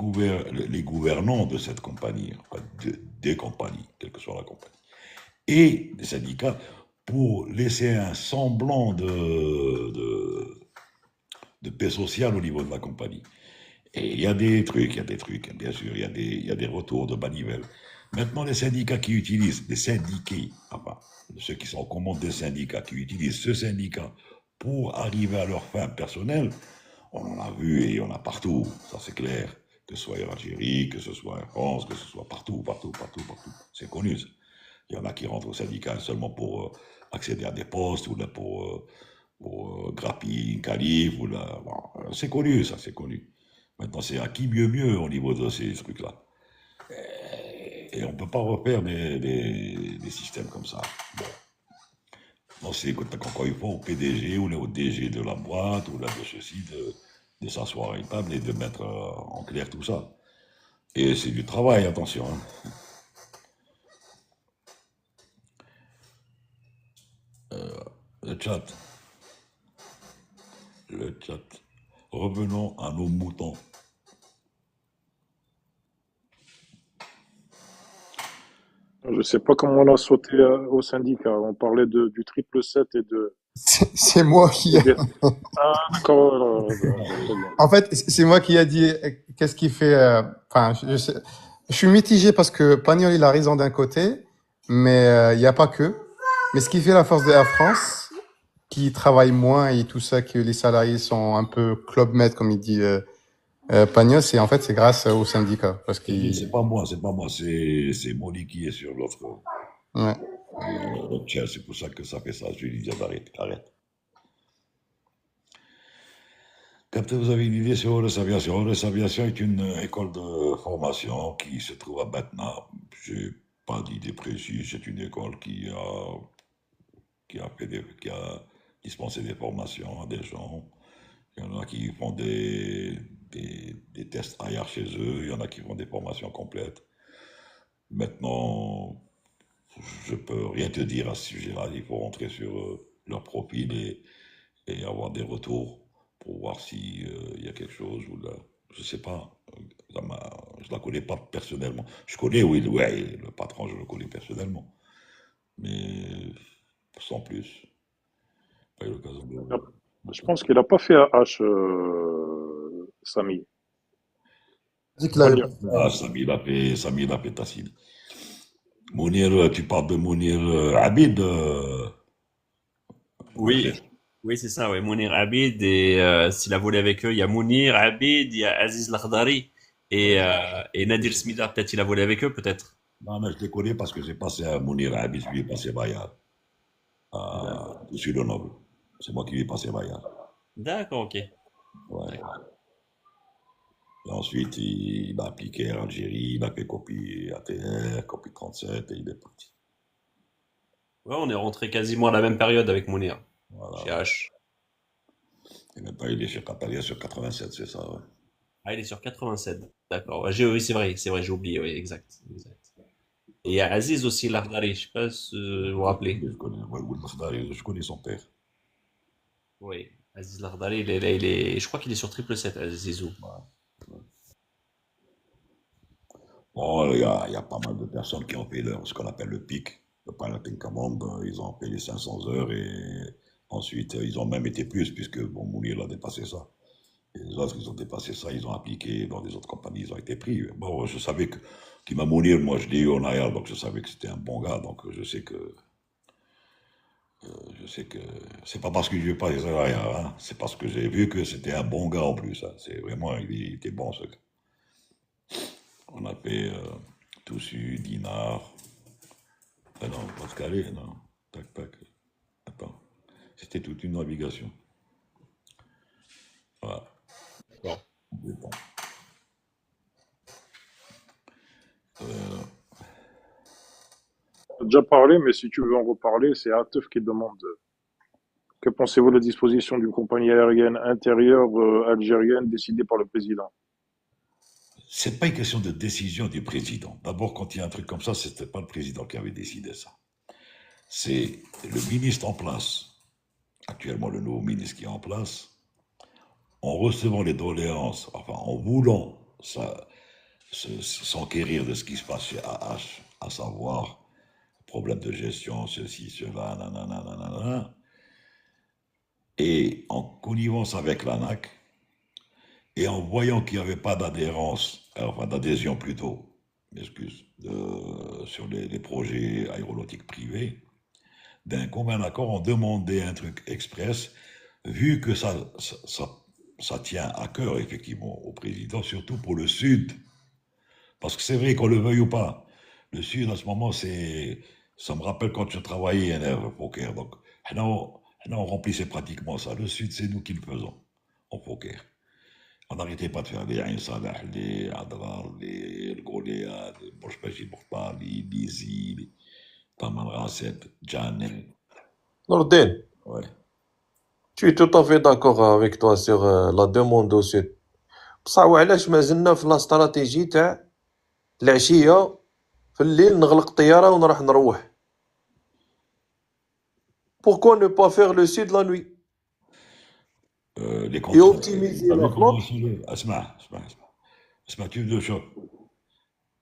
A: gouvernants de cette compagnie, enfin, des compagnies, quelle que soit la compagnie, et des syndicats, pour laisser un semblant de paix sociale au niveau de la compagnie. Et il y a des trucs, bien sûr, il y a des retours de manivelle. Maintenant, les syndicats qui utilisent, les syndiqués, enfin, ceux qui sont en commande des syndicats, qui utilisent ce syndicat pour arriver à leur fin personnelle, on en a vu et on a partout, ça c'est clair. Que ce soit en Algérie, que ce soit en France, que ce soit partout. C'est connu. Ça. Il y en a qui rentrent au syndicat seulement pour accéder à des postes ou là pour grappiller une qualif. Bon, c'est connu, ça, c'est connu. Maintenant, c'est à qui mieux au niveau de ces trucs-là. Et on ne peut pas refaire des systèmes comme ça. Bon. Non, c'est encore une fois au PDG ou au DG de la boîte ou là de ceci de s'asseoir à une table et de mettre en clair tout ça. Et c'est du travail, attention. Hein. Le chat. Le chat. Revenons à nos moutons.
D: Je ne sais pas comment on a sauté au syndicat. On parlait du triple 7 et de.
C: C'est moi qui.
D: Ah, d'accord.
C: En fait, c'est moi qui a dit qu'est-ce qui fait. Enfin, je suis mitigé parce que Pagnol il a raison d'un côté, mais il n'y a pas que. Mais ce qui fait la force de Air France, qui travaille moins et tout ça, que les salariés sont un peu club med, comme il dit Pagnol, c'est en fait c'est grâce au syndicat parce qu'il.
A: C'est pas moi, c'est Moni qui est sur l'autre.
C: Ouais.
A: Tiens, c'est pour ça que ça fait ça. Je lui dis arrête. Quand vous avez une idée sur Horace Aviation, Horace Aviation est une école de formation qui se trouve à Batna. Je n'ai pas d'idée précise, c'est une école qui a dispensé des formations à des gens. Il y en a qui font des tests AIR chez eux, il y en a qui font des formations complètes. Maintenant, je peux rien te dire à ce sujet-là. Il faut rentrer sur leur profil et avoir des retours pour voir s'il y a quelque chose ou là. Je sais pas. Je la connais pas personnellement. Je connais, oui, le patron, je le connais personnellement. Mais sans plus. Pas eu l'occasion de.
D: Je pense qu'il n'a pas fait H, Samy.
A: Samy, il a fait Tassine. Mounir, tu parles de Mounir Abid.
F: Oui, oui, c'est ça, ouais. Mounir Abid, et s'il a volé avec eux, il y a Mounir Abid, il y a Aziz Lakhdari et Nadir Smida, peut-être il a volé avec eux, peut-être.
A: Non, mais je les connais parce que j'ai passé à Mounir Abid, je lui ai passé Bayard. Je suis le noble. C'est moi qui lui ai passé Bayard.
F: D'accord, ok.
A: Ouais. Et ensuite, il a appliqué à Algérie, il a fait copie ATR, copie 37 et il est parti.
F: Ouais, on est rentré quasiment à la même période avec Mounir,
A: Voilà.
F: chez H.
A: Et maintenant, il est chez Catalia sur 87, c'est ça, ouais.
F: Ah, il est sur 87, d'accord. Ouais, oui, c'est vrai, j'ai oublié, oui, exact. Et il y a Aziz aussi, Lakhdari, je sais pas si vous vous rappelez.
A: Je connais, ouais, je connais son père.
F: Oui, Aziz Lakhdari, je crois qu'il est sur 777, Azizou.
A: Ouais. Bon, il y a pas mal de personnes qui ont fait ce qu'on appelle le PIC, le Piloting Command. Ils ont fait les 500 heures et ensuite, ils ont même été plus, puisque bon, Mounir a dépassé ça. Et les autres, ils ont dépassé ça, ils ont appliqué dans des autres compagnies, ils ont été pris. Bon, je savais qu'il m'a Mounir, moi je l'ai eu en arrière, donc je savais que c'était un bon gars, donc je sais que c'est pas parce que je lui ai pas les arrière, hein, c'est parce que j'ai vu que c'était un bon gars en plus. Hein. C'est vraiment, il était bon ce gars. On a fait Toussu, Dinar. Ah non, Pascal, non. Tac. Attends. C'était toute une navigation. Voilà.
F: Bon.
A: Bon.
D: On a déjà parlé, mais si tu veux en reparler, c'est Atef qui demande que pensez-vous de la disposition d'une compagnie aérienne intérieure algérienne décidée par le président?
A: C'est pas une question de décision du président. D'abord, quand il y a un truc comme ça, c'était pas le président qui avait décidé ça. c'est le ministre en place, actuellement le nouveau ministre qui est en place, en recevant les doléances, enfin en voulant s'enquérir de ce qui se passe chez AH, à savoir problème de gestion, ceci, cela, nanana, nanana, et en connivence avec l'ANAC, et en voyant qu'il n'y avait pas d'adhérence, enfin d'adhésion plutôt, m'excuse, sur les projets aéronautiques privés, d'un commun accord, on demandait un truc express, vu que ça tient à cœur, effectivement, au président, surtout pour le Sud. Parce que c'est vrai, qu'on le veuille ou pas, le Sud, à ce moment, ça me rappelle quand je travaillais au poker. Donc, on remplissait pratiquement ça. Le Sud, c'est nous qui le faisons, en poker. On n'arrêtait pas de faire les Ain Salah, les Adrar, les Goliath, les Bourj-Baji Mokhtar, les Lizi, les Taman Rasset, Janel.
E: Nordin,
A: Ouais.
E: je suis tout à fait d'accord avec toi sur la demande au Sud. بصح وعلاش ما زلنا في لا استراتيجي تاع العشية في الليل نغلق الطيارة ونروح نروح. Pourquoi ne pas faire le Sud la nuit
A: Les
E: et
A: contraintes.
E: optimiser
A: T'as
E: la
A: vu comment
E: flotte?
A: Asma, tu veux chaud.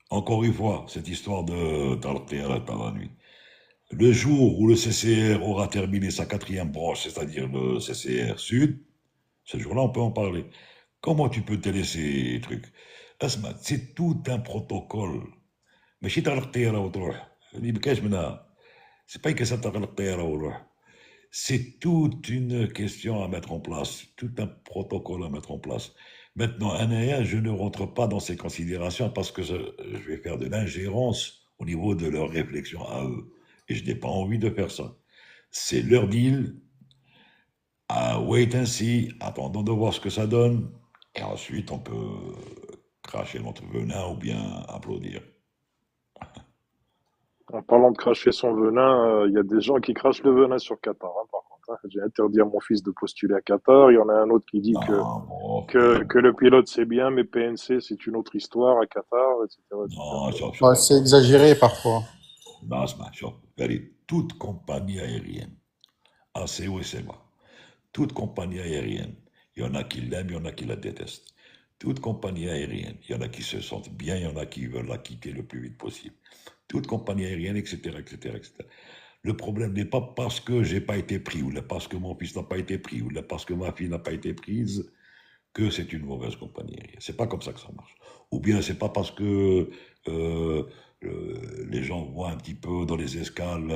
A: Encore une fois, cette histoire de Talqiyara par la nuit. Le jour où le CCR aura terminé sa 4e branche, c'est-à-dire le CCR Sud, ce jour-là, on peut en parler. Comment tu peux te laisser les trucs Asma, c'est tout un protocole. Mais si Talqiyara ou c'est pas que ça Talqiyara ou c'est toute une question à mettre en place, tout un protocole à mettre en place. Maintenant, je ne rentre pas dans ces considérations parce que je vais faire de l'ingérence au niveau de leur réflexion à eux. Et je n'ai pas envie de faire ça. C'est leur deal, wait and see, attendons de voir ce que ça donne, et ensuite on peut cracher notre venin ou bien applaudir.
D: En parlant de cracher son venin, il y a des gens qui crachent le venin sur Qatar, hein, par contre. Hein. J'ai interdit à mon fils de postuler à Qatar. Il y en a un autre qui dit
A: Non, bon,
D: que le pilote c'est bien, mais PNC c'est une autre histoire à Qatar, etc.
A: non,
C: Ouais, c'est exagéré parfois.
A: non, toute compagnie aérienne, ACO et CEMA, toute compagnie aérienne, il y en a qui l'aiment, il y en a qui la détestent. Toute compagnie aérienne, il y en a qui se sentent bien, il y en a qui veulent la quitter le plus vite possible. Toute compagnie aérienne, etc., etc., etc. Le problème n'est pas parce que j'ai pas été pris, ou parce que mon fils n'a pas été pris, ou parce que ma fille n'a pas été prise, que c'est une mauvaise compagnie aérienne. C'est pas comme ça que ça marche. Ou bien c'est pas parce que les gens voient un petit peu dans les escales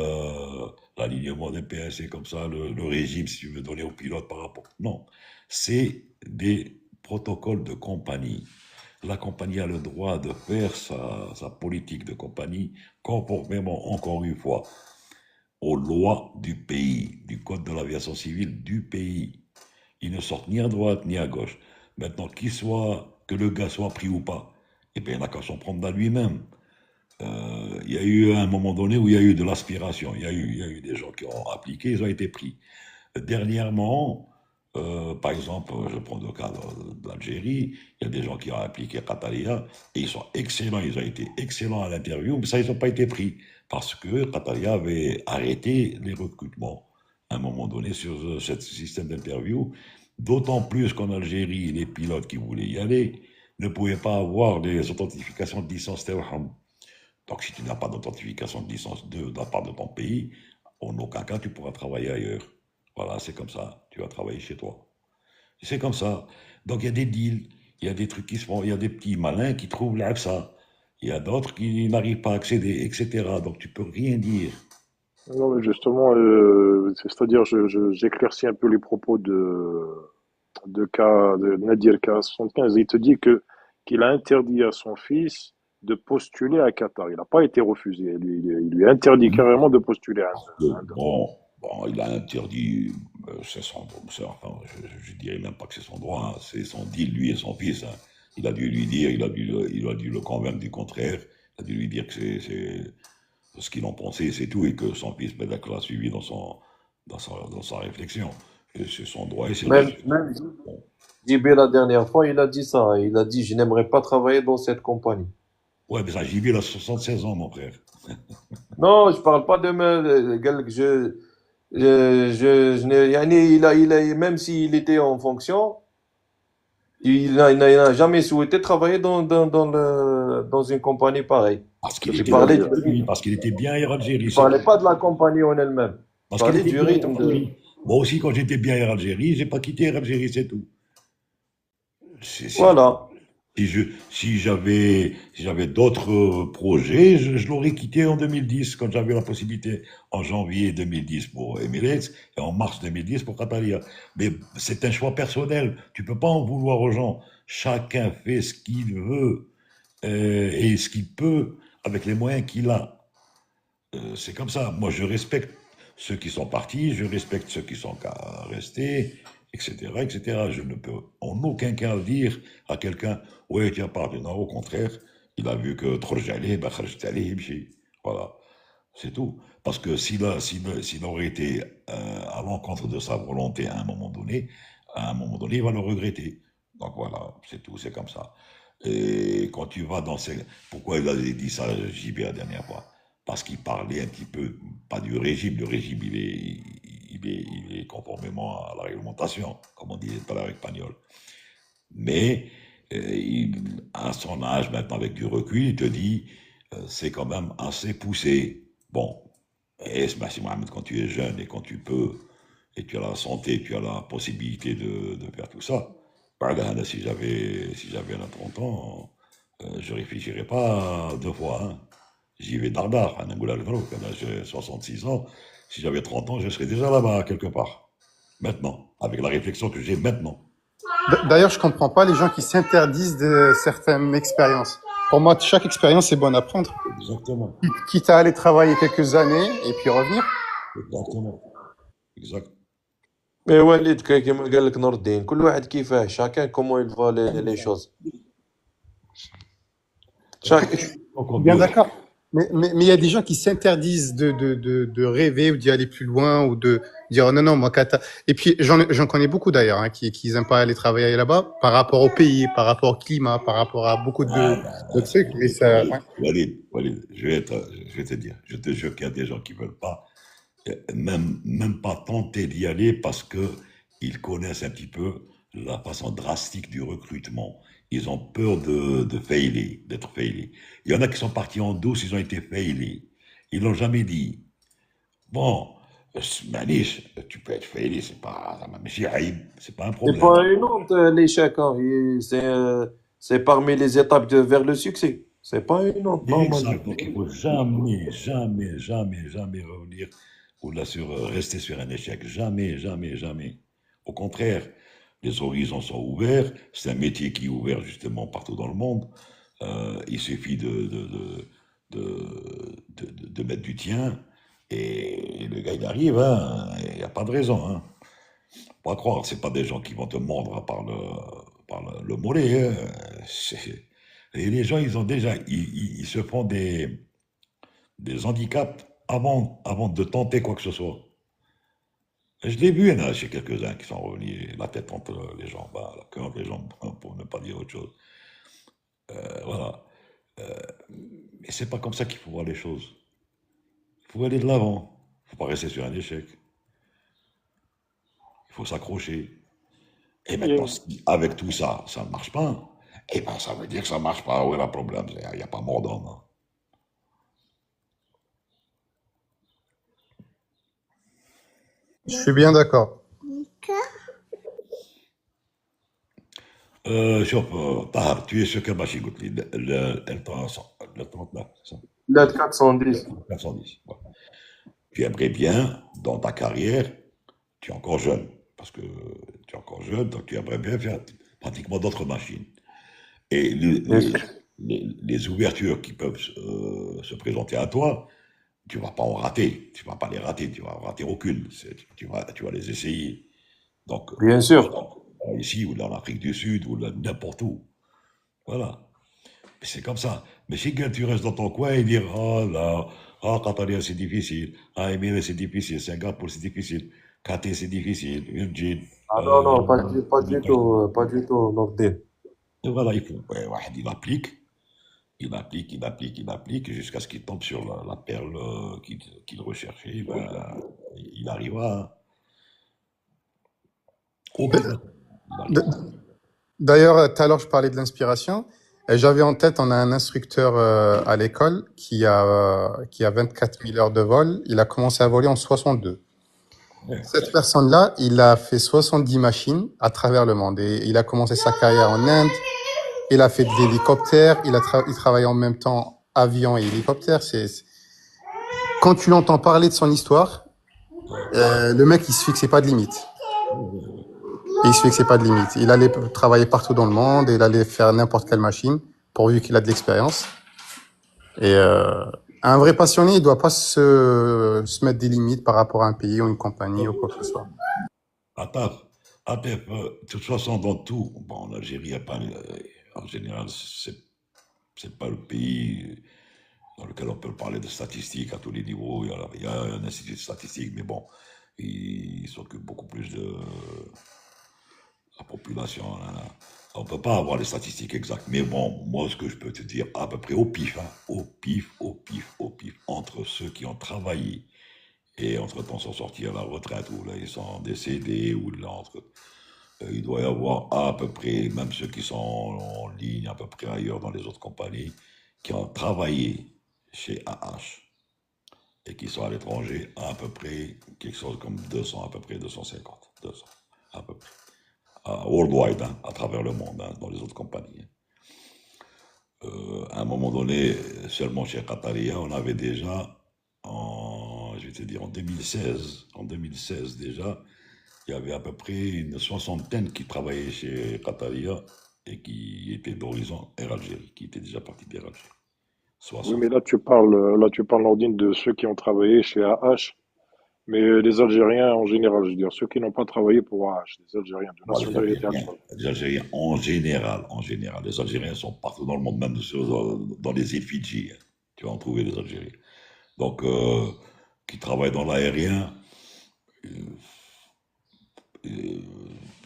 A: l'alignement des PSC comme ça, le régime, si tu veux, donner au pilote par rapport. Non, c'est des protocoles de compagnie. La compagnie a le droit de faire sa politique de compagnie conformément, encore une fois, aux lois du pays, du code de l'aviation civile du pays. Ils ne sortent ni à droite ni à gauche. Maintenant, que le gars soit pris ou pas, eh bien, il n'a qu'à s'en prendre à lui-même. Il y a eu un moment donné où il y a eu de l'aspiration. Il y a eu des gens qui ont appliqué, ils ont été pris. Dernièrement, par exemple, je prends le cas d'Algérie, il y a des gens qui ont appliqué Qataria et ils sont excellents, ils ont été excellents à l'interview, mais ça, ils n'ont pas été pris parce que Qataria avait arrêté les recrutements à un moment donné sur ce système d'interview. D'autant plus qu'en Algérie, les pilotes qui voulaient y aller ne pouvaient pas avoir des authentifications de licence Tawham. Donc, si tu n'as pas d'authentification de licence de la part de ton pays, en aucun cas tu pourras travailler ailleurs. Voilà, c'est comme ça. Tu vas travailler chez toi. C'est comme ça. Donc, il y a des deals, il y a des trucs qui se font, il y a des petits malins qui trouvent ça. Il y a d'autres qui n'arrivent pas à accéder, etc. Donc, tu peux rien dire.
D: Non, mais justement, c'est-à-dire, j'éclaircis un peu les propos de Nadir K75. Il te dit qu'il a interdit à son fils de postuler à Qatar. Il n'a pas été refusé. Il lui a interdit carrément de postuler à un
A: Bon, il a interdit, enfin, je dirais même pas que c'est son droit, hein, c'est son deal, lui et son fils. Hein. Il a dû lui dire, il a dû le convaincre du contraire. Il a dû lui dire que c'est ce qu'il en pensait, c'est tout, et que son fils, l'a suivi dans sa réflexion. Et c'est son droit et c'est
E: Même
A: bon.
E: JB, la dernière fois, il a dit ça. Il a dit, je n'aimerais pas travailler dans cette compagnie.
A: Ouais, mais ça, JB, il a 76 ans, mon frère.
E: Non, je parle pas de قال لك je n'ai يعني même s'il était en fonction, il n'a jamais souhaité travailler dans une compagnie pareille.
A: Parce qu'il
E: Donc,
A: était dans l'Algérie, parce qu'il était bien à Algérie,
E: il
A: c'est
E: parlait
A: tout.
E: pas de la compagnie en elle-même. Il
A: Parce qu'il
E: parlait
A: était
E: du
A: bien à
E: rythme de.
A: Algérie. Moi aussi, quand j'étais bien à Algérie, j'ai pas quitté Algérie, c'est tout. Si,
E: Voilà.
A: si j'avais d'autres projets, je l'aurais quitté en 2010, quand j'avais la possibilité, en janvier 2010 pour Emirates et en mars 2010 pour Qataria. Mais c'est un choix personnel. Tu peux pas en vouloir aux gens. Chacun fait ce qu'il veut et ce qu'il peut avec les moyens qu'il a. C'est comme ça. Moi, je respecte ceux qui sont partis, je respecte ceux qui sont restés, etc., etc. Je ne peux en aucun cas dire à quelqu'un, ouais, tu as parti. Non, au contraire, il a vu que trop j'allais, bah, kharajt alayhi, yamshi. Voilà, c'est tout. Parce que s'il aurait été à l'encontre de sa volonté à un moment donné, il va le regretter. Donc voilà, c'est tout, c'est comme ça. Et quand tu vas dans ces... Pourquoi il a dit ça, JB, la dernière fois? Parce qu'il parlait un petit peu, pas du régime, le régime il est conformément à la réglementation, comme on disait tout à l'heure avec Pagnol. Mais à son âge, maintenant avec du recul, il te dit, c'est quand même assez poussé. Bon, et c'est Mohamed, quand tu es jeune et quand tu peux, et tu as la santé, tu as la possibilité de faire tout ça, pardon, si j'avais 30 ans, je réfléchirais pas deux fois, hein. J'y vais dardard, à Nangoula le quand j'ai 66 ans. Si j'avais 30 ans, je serais déjà là-bas, quelque part. Maintenant, avec la réflexion que j'ai maintenant.
C: D'ailleurs, je comprends pas les gens qui s'interdisent de certaines expériences. Pour moi, chaque expérience est bonne à prendre.
A: Exactement.
C: Quitte à aller travailler quelques années et puis revenir.
A: Exactement. Exact.
E: Mais Walid, كما قال لك نور الدين، كل واحد كيفاه، chacun comment il voit les choses.
C: Je suis bien d'accord. Mais il y a des gens qui s'interdisent de rêver ou d'y aller plus loin ou de dire non, non, moi, Qatar. Et puis, j'en connais beaucoup d'ailleurs, hein, qui n'aiment pas aller travailler là-bas par rapport au pays, par rapport au climat, par rapport à beaucoup de trucs. Mais ça, ouais.
A: Walid, je vais te dire, je te jure qu'il y a des gens qui veulent pas, même pas tenter d'y aller parce que ils connaissent un petit peu la façon drastique du recrutement. Ils ont peur d'être failés. Il y en a qui sont partis en douce, ils ont été failés. Ils l'ont jamais dit. Bon, Manish, tu peux être failé, c'est pas un
E: C'est
A: problème.
E: pas une honte, l'échec, hein. C'est parmi les étapes vers le succès. C'est pas une honte, normal.
A: Exact. Donc il faut jamais, jamais, jamais, jamais revenir ou là rester sur un échec. Jamais, jamais, jamais. Au contraire, les horizons sont ouverts. C'est un métier qui est ouvert justement partout dans le monde. Il suffit de mettre du tien et le gars il arrive. Hein, il n'y a pas de raison. Hein. Faut pas croire, c'est pas des gens qui vont te mordre par le mollet. Hein. Et les gens, ils ont déjà, ils se font des handicaps avant de tenter quoi que ce soit. Je l'ai vu, il y en a chez quelques-uns qui sont revenus la tête entre les jambes, la queue entre les jambes, pour ne pas dire autre chose. Voilà. Mais c'est pas comme ça qu'il faut voir les choses. Il faut aller de l'avant. Il faut pas rester sur un échec. Il faut s'accrocher. Et maintenant, si avec tout ça, ça ne marche pas, eh ben, ça veut dire que ça ne marche pas. Où est le problème? Il n'y a pas mort d'homme. Hein.
C: Je suis bien d'accord.
A: شوف طاهر tu es sur quelle machine قلت لي le 39 c'est ça
E: Le 410.
A: 410 voilà. Tu aimerais bien dans ta carrière, tu es encore jeune parce que tu es encore jeune donc tu aimerais bien faire pratiquement d'autres machines et les ouvertures qui peuvent se présenter à toi, tu vas pas en rater, tu vas pas les rater, tu vas en rater aucune. Tu vas les essayer. Donc,
E: Bien sûr.
A: ici ou en Afrique du Sud ou n'importe où. Voilà. Mais c'est comme ça. Mais si tu restes dans ton coin et dire oh là, ah Qatar c'est difficile, ah Émirats c'est difficile, Singapour c'est difficile, KT c'est difficile, Virgin.
E: Ah non, non, pas du tout, Nordin.
A: Et voilà, il applique. il applique, jusqu'à ce qu'il tombe sur la perle qu'il recherchait. Ben, il arrivera. Obligatoirement, il
C: D-
A: arrivera.
C: D'ailleurs, tout à l'heure, je parlais de l'inspiration. Et j'avais en tête, on a un instructeur à l'école qui a 24 000 heures de vol. Il a commencé à voler en 62.
A: Ouais.
C: Cette personne-là, il a fait 70 machines à travers le monde. Et il a commencé sa carrière en Inde. Il a fait de l'hélicoptère. Il travaille en même temps avion et hélicoptère. Quand tu l'entends parler de son histoire, le mec, il se fixait pas de limite. Et il se fixait pas de limite. Il allait travailler partout dans le monde. Il allait faire n'importe quelle machine, pourvu qu'il a de l'expérience. Et un vrai passionné, il doit pas se mettre des limites par rapport à un pays ou une compagnie ou quoi que ce soit.
A: Attends, de toute façon, dans tout, bon, en Algérie, en général, c'est pas le pays dans lequel on peut parler de statistiques à tous les niveaux. Il y a un institut de statistiques, mais bon, il s'occupe beaucoup plus de la population. Hein. On ne peut pas avoir les statistiques exactes. Mais bon, moi, ce que je peux te dire, à peu près au pif, hein, au pif, entre ceux qui ont travaillé et entre-temps sont sortis à la retraite, ou là, ils sont décédés, ou là, il doit y avoir à peu près, même ceux qui sont en ligne, à peu près ailleurs dans les autres compagnies, qui ont travaillé chez AH et qui sont à l'étranger, à peu près quelque chose comme 200, à peu près 250, 200, à peu près. Worldwide, hein, à travers le monde, hein, dans les autres compagnies. À un moment donné, seulement chez Qataria, on avait déjà, je vais te dire, en 2016 déjà, il y avait à peu près une soixantaine qui travaillaient chez Qataria et qui étaient d'horizon Air Algérie, qui étaient déjà partis d'Air Algérie.
D: Oui,
A: 60.
D: mais là, tu parles, Nordine, de ceux qui ont travaillé chez AH, mais les Algériens en général, je veux dire, ceux qui n'ont pas travaillé pour AH, les Algériens de
A: Bon,
D: nationalité algérienne.
A: Les Algériens en général, les Algériens sont partout dans le monde, même dans les îles Fidji, hein. Tu vas en trouver des Algériens. Donc, qui travaillent dans l'aérien, euh, euh,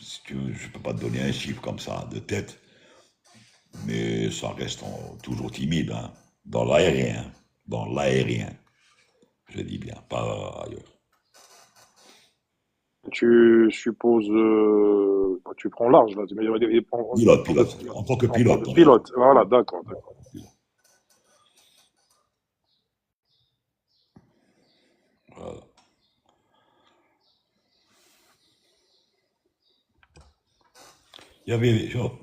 A: si tu veux, je ne peux pas te donner un chiffre comme ça de tête, mais ça reste toujours timide, hein, dans l'aérien, je dis bien, pas ailleurs.
D: Tu supposes, tu prends large là, mais
A: Pilote, en tant que
D: en tant
A: pilote,
D: que
A: on va dire.
D: pilote. Voilà, d'accord, d'accord.
A: Voilà. Il y avait, genre,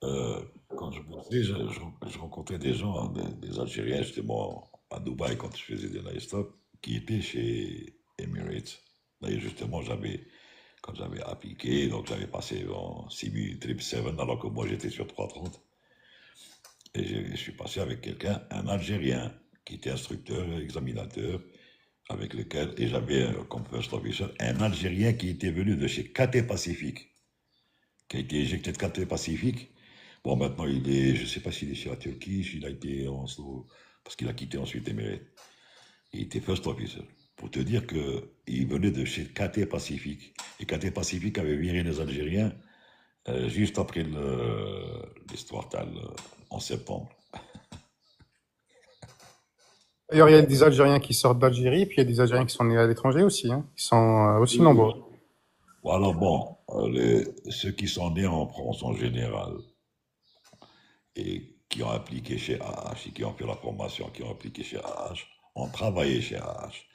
A: quand je bossais, je rencontrais des gens, des Algériens, justement, à Dubaï, quand je faisais des night stops, qui étaient chez Emirates. D'ailleurs, justement, quand j'avais appliqué, donc j'avais passé en 777, alors que moi j'étais sur 330. Et je suis passé avec quelqu'un, un Algérien, qui était instructeur, examinateur, avec lequel, et j'avais comme first officer, un Algérien qui était venu de chez Cathay Pacific, qui a été éjecté de Cathay Pacific. Bon, maintenant, je ne sais pas s'il est chez la Turquie, s'il a été parce qu'il a quitté ensuite Emirates. Il était first officer. Pour te dire qu'il venait de chez Cathay Pacific. Et Cathay Pacific avait viré les Algériens juste après l'histoire en septembre.
C: D'ailleurs, il y a des Algériens qui sortent d'Algérie, puis il y a des Algériens qui sont nés à l'étranger aussi, hein, qui sont aussi nombreux.
A: Voilà, bon, ceux qui sont nés en France en général et qui ont appliqué chez AH et qui ont fait la formation, qui ont appliqué chez AH, ont travaillé chez AH.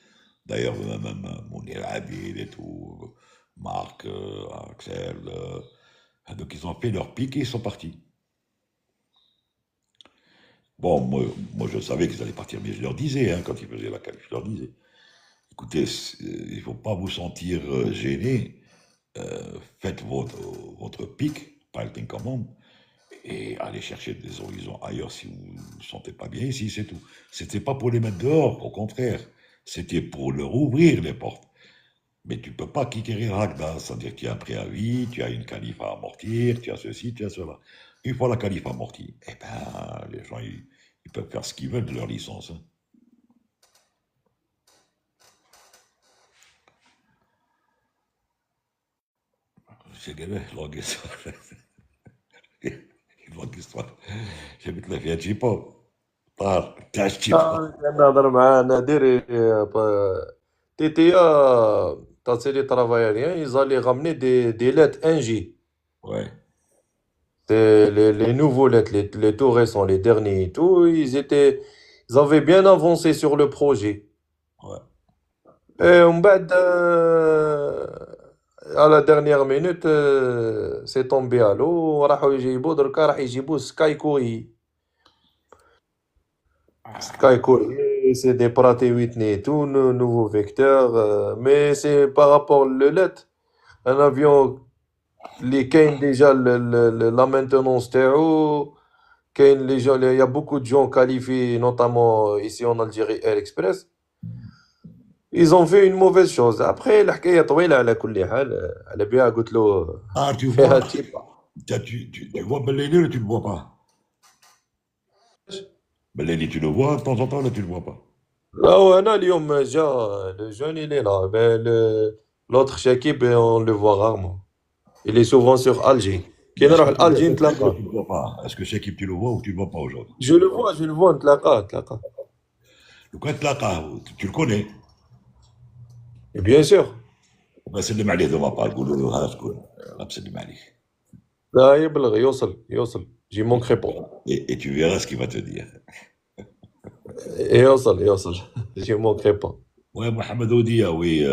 A: D'ailleurs, même Mounir Abid et tout, Marc, Axel, donc ils ont fait leur pic et ils sont partis. Bon, moi je savais qu'ils allaient partir, mais je leur disais, hein, quand ils faisaient la qualif, je leur disais, écoutez, il ne faut pas vous sentir gêné, faites votre pic, piloting command, et allez chercher des horizons ailleurs si vous ne vous sentez pas bien ici, c'est tout. C'était pas pour les mettre dehors, au contraire, c'était pour leur ouvrir les portes. Mais tu ne peux pas quitter Ragda, c'est-à-dire que tu as un préavis, tu as une qualif à amortir, tu as ceci, tu as cela. Une fois la qualif amortie, eh ben, les gens, ils peuvent faire ce qu'ils veulent de leur licence. Hein. C'est une longue histoire. Une longue histoire. جابت لها فيها تشيبا طار تاع التشيبا.
E: نهضر مع نادر TTA, t'as les travailleurs, ils allaient ramener des lettres 1G.
A: Ouais,
E: C'est les nouveaux lettres, les tout récents, les derniers et tout, ils avaient bien avancé sur le projet.
A: ouais.
E: Et à la dernière minute, c'est tombé à l'eau. راحوا يجيبوا دركا راح يجيبوا سكاي كوري. Sky Courier, c'est des Pratt & Whitney et tout, nouveaux vecteurs. Mais c'est par rapport au LED, un avion, les كاين déjà la maintenance تاعو. كاين les gens, il y a beaucoup de gens qualifiés, notamment ici en Algérie, Air Express. Ils ont fait une mauvaise chose. Après, الحكاية طويلة على كل حال. على بها قلت له
A: Ah, tu
E: فيها
A: vois,
E: تيبا.
A: tu vois Bellini ou tu le vois pas? Bellini, tu le vois de temps en temps, là, tu le vois pas.
E: لا وانا اليوم جا le jeune il est là. Mais l'autre Shakib, on le voit rarement. Il est souvent sur Alger. كي
A: Mais est-ce
E: نروح
A: que tu le vois
E: لألجي
A: ou
E: نتلاقاه.
A: tu le vois pas? Est-ce que Shekib, tu le vois ou tu le vois pas aujourd'hui?
E: Je le vois نتلاقاه.
A: Le coin de tu le connais?
E: Et bien sûr.
A: Ben, سلم عليه devant pas, قول له ها شكون بسلم عليه.
E: لا يبلغ يوصل. J'y manquerai pas.
A: Et tu verras ce qu'il va te dire.
E: يوصل. J'y manquerai pas.
A: Ouais, Mohamed Oudia, oui,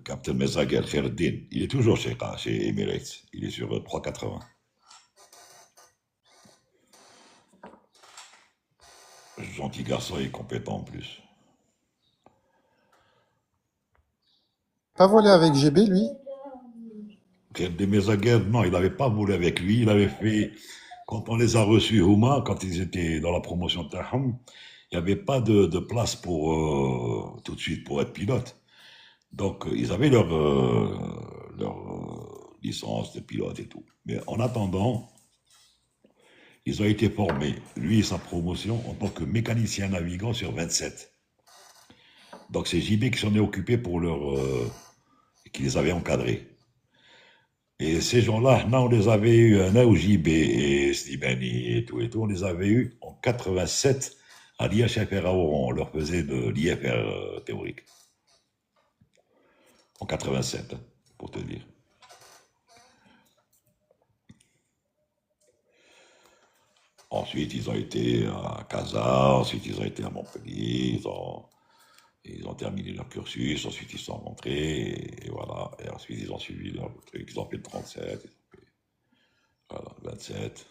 A: Captain Mesaguer Khaireddin, il est toujours chez Emirates. Il est sur 380. Gentil garçon et compétent en plus.
C: Pas volé avec GB, lui?
A: Khaireddin Mesaguer, non, il n'avait pas volé avec lui. Il avait fait, quand on les a reçus, Houma, quand ils étaient dans la promotion de Taham, il n'y avait pas de place pour tout de suite pour être pilote. Donc, ils avaient leur licence de pilote et tout. Mais en attendant, ils ont été formés, lui et sa promotion, en tant que mécanicien navigant sur 27. Donc, c'est JB qui s'en est occupé pour qui les avait encadrés. Et ces gens-là, on les avait eu, un JB et Slibani et tout, on les avait eu en 87 à l'IHFR à Oran. On leur faisait de l'IFR théorique. En 87, pour te dire. Ensuite, ils ont été à Casa, ensuite ils ont été à Montpellier, ils ont terminé leur cursus, ensuite ils sont rentrés, et voilà. Et ensuite ils ont suivi leur truc, ils ont fait le 37, ils ont fait, voilà, 27.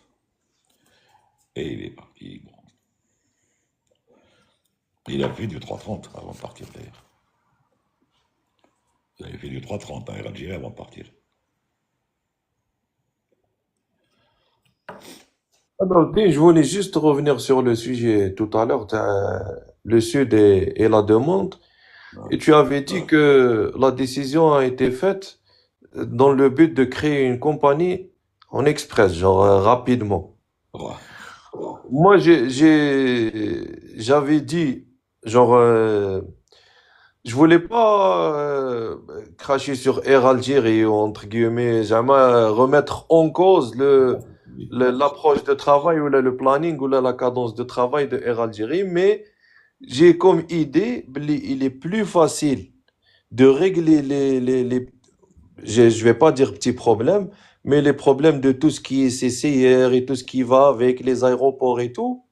A: Et il est parti. Bon. Il a fait du 330 avant de partir d'ailleurs. Il avait fait du 330 à Air Algérie avant de partir.
E: Alors, je voulais juste revenir sur le sujet tout à l'heure, le Sud et la demande. Et tu avais dit que la décision a été faite dans le but de créer une compagnie en express, genre rapidement.
A: Ouais.
E: Moi, j'avais dit, genre, je voulais pas cracher sur Air Algérie, entre guillemets, jamais remettre en cause l'approche de travail ou le planning ou la cadence de travail de Air Algérie, mais j'ai comme idée, il est plus facile de régler je vais pas dire petits problèmes, mais les problèmes de tout ce qui est CCR et tout ce qui va avec les aéroports et tout,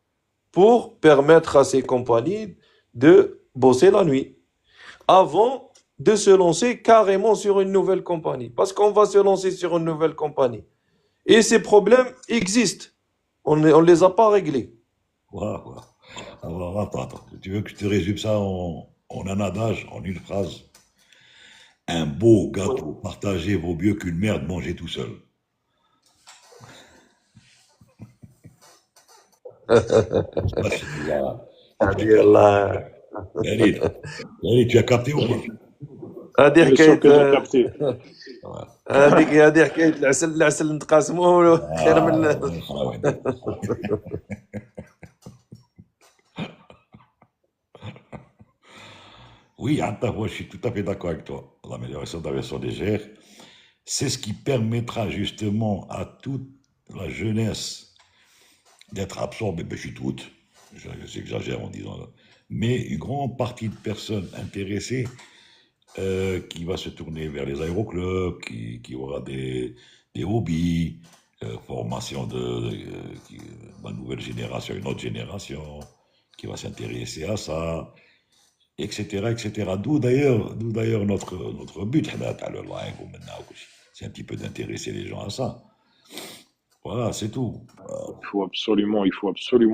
E: pour permettre à ces compagnies de bosser la nuit, avant de se lancer carrément sur une nouvelle compagnie. Parce qu'on va se lancer sur une nouvelle compagnie. Et ces problèmes existent. On ne les a pas réglés.
A: Voilà. Alors, attends. Tu veux que je te résume ça en un adage, en une phrase? Un beau gâteau partagé vaut mieux qu'une merde mangée tout seul. Allez, tu as capté ou pas?
E: هذه
D: Bien sûr que j'ai
E: حكاية
D: capté.
E: هذه حكاية العسل نتقاسموه خير من
A: Oui, moi je suis tout à fait d'accord avec toi. L'amélioration de la version légère, c'est ce qui permettra justement à toute la jeunesse d'être absorbé, ben, je suis toute, j'exagère en disant là, mais une grande partie de personnes intéressées qui va se tourner vers les aéroclubs, qui aura des hobbies, formation de la nouvelle génération, une autre génération, qui va s'intéresser à ça, etc., etc. D'où d'ailleurs notre but, c'est un petit peu d'intéresser les gens à ça. Voilà, c'est tout.
D: Il faut absolument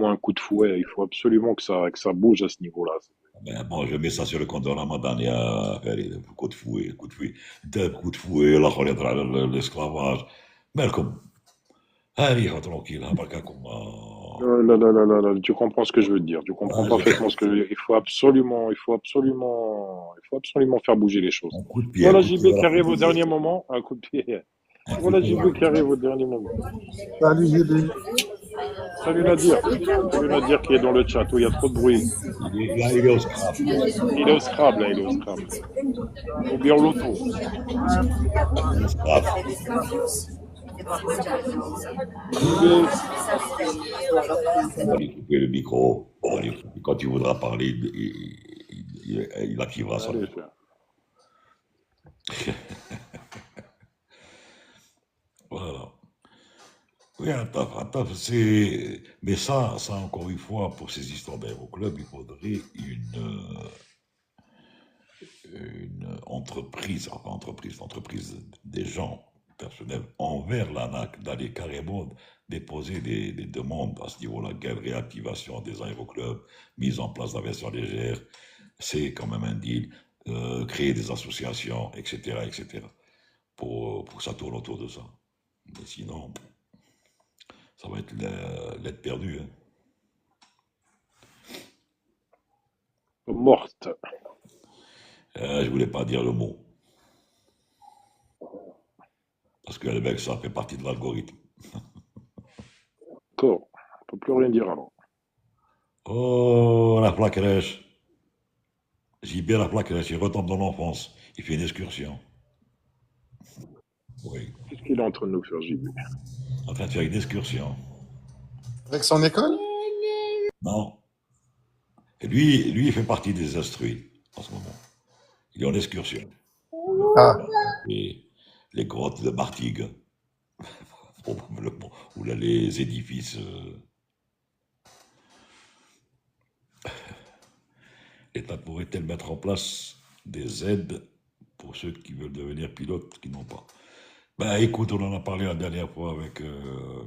D: un coup de fouet. Il faut absolument que ça bouge à ce niveau-là.
A: Ben bon, je mets ça sur le compte de Ramadan, il y a coup de fouet, coup de fouet, la kholitre على l'esclavage. Mais comme, allez, tranquille, hein, pas comme,
D: Là, là, là, là, là, tu comprends ce que je veux te dire. Tu comprends parfaitement ce que je veux dire. Il faut absolument faire bouger les choses.
A: un coup de pied, un
D: Voilà
A: coup de pied
D: JB
A: à
D: qui
A: la
D: arrive au
A: frontière.
D: dernier moment. Un coup de pied.
A: Un coup de
D: Voilà
A: pied à la
D: JB qui arrive
A: frontière.
D: au dernier moment.
C: Salut GB.
D: Salut Nadir. Salut Nadir qui est dans le chat où il y a trop de bruit.
A: Là, il est au scrap.
D: Il est au Scrabble, là, il est au Scrabble. Ou bien au loto.
A: Il est au scrap.
D: JB,
A: On va lui couper le micro. Quand tu voudras parler, il activera son
D: allez,
A: micro.
D: frère.
A: Voilà. Oui, un taf, c'est. Mais ça, encore une fois, pour ces histoires d'aéroclub, il faudrait une entreprise, enfin entreprise des gens personnels envers l'ANAC, d'aller carrément déposer des demandes à ce niveau-là, réactivation des aéroclubs, mise en place d'aviation légère, c'est quand même un deal, créer des associations, etc., pour que ça tourne autour de ça. Mais sinon, ça va être l'être perdu. Hein.
D: Morte.
A: Je voulais pas dire le mot, parce que le mec, ça fait partie de l'algorithme.
D: D'accord. On peut plus rien dire alors.
A: Oh, la plaque rêche. JB, la plaque rêche, il retombe dans l'enfance. Il fait une excursion. Oui,
D: Qu'est-ce qu'il est en train de nous faire, JB?
A: en train de faire une excursion.
C: Avec son école?
A: Non. Et lui, il fait partie des instruits en ce moment. Il est en excursion.
C: Ah,
A: Et les grottes de Martigues, probablement, ou là, les édifices. L'État pourrait-elle mettre en place des aides pour ceux qui veulent devenir pilotes qui n'ont pas? Ben écoute, on en a parlé la dernière fois avec,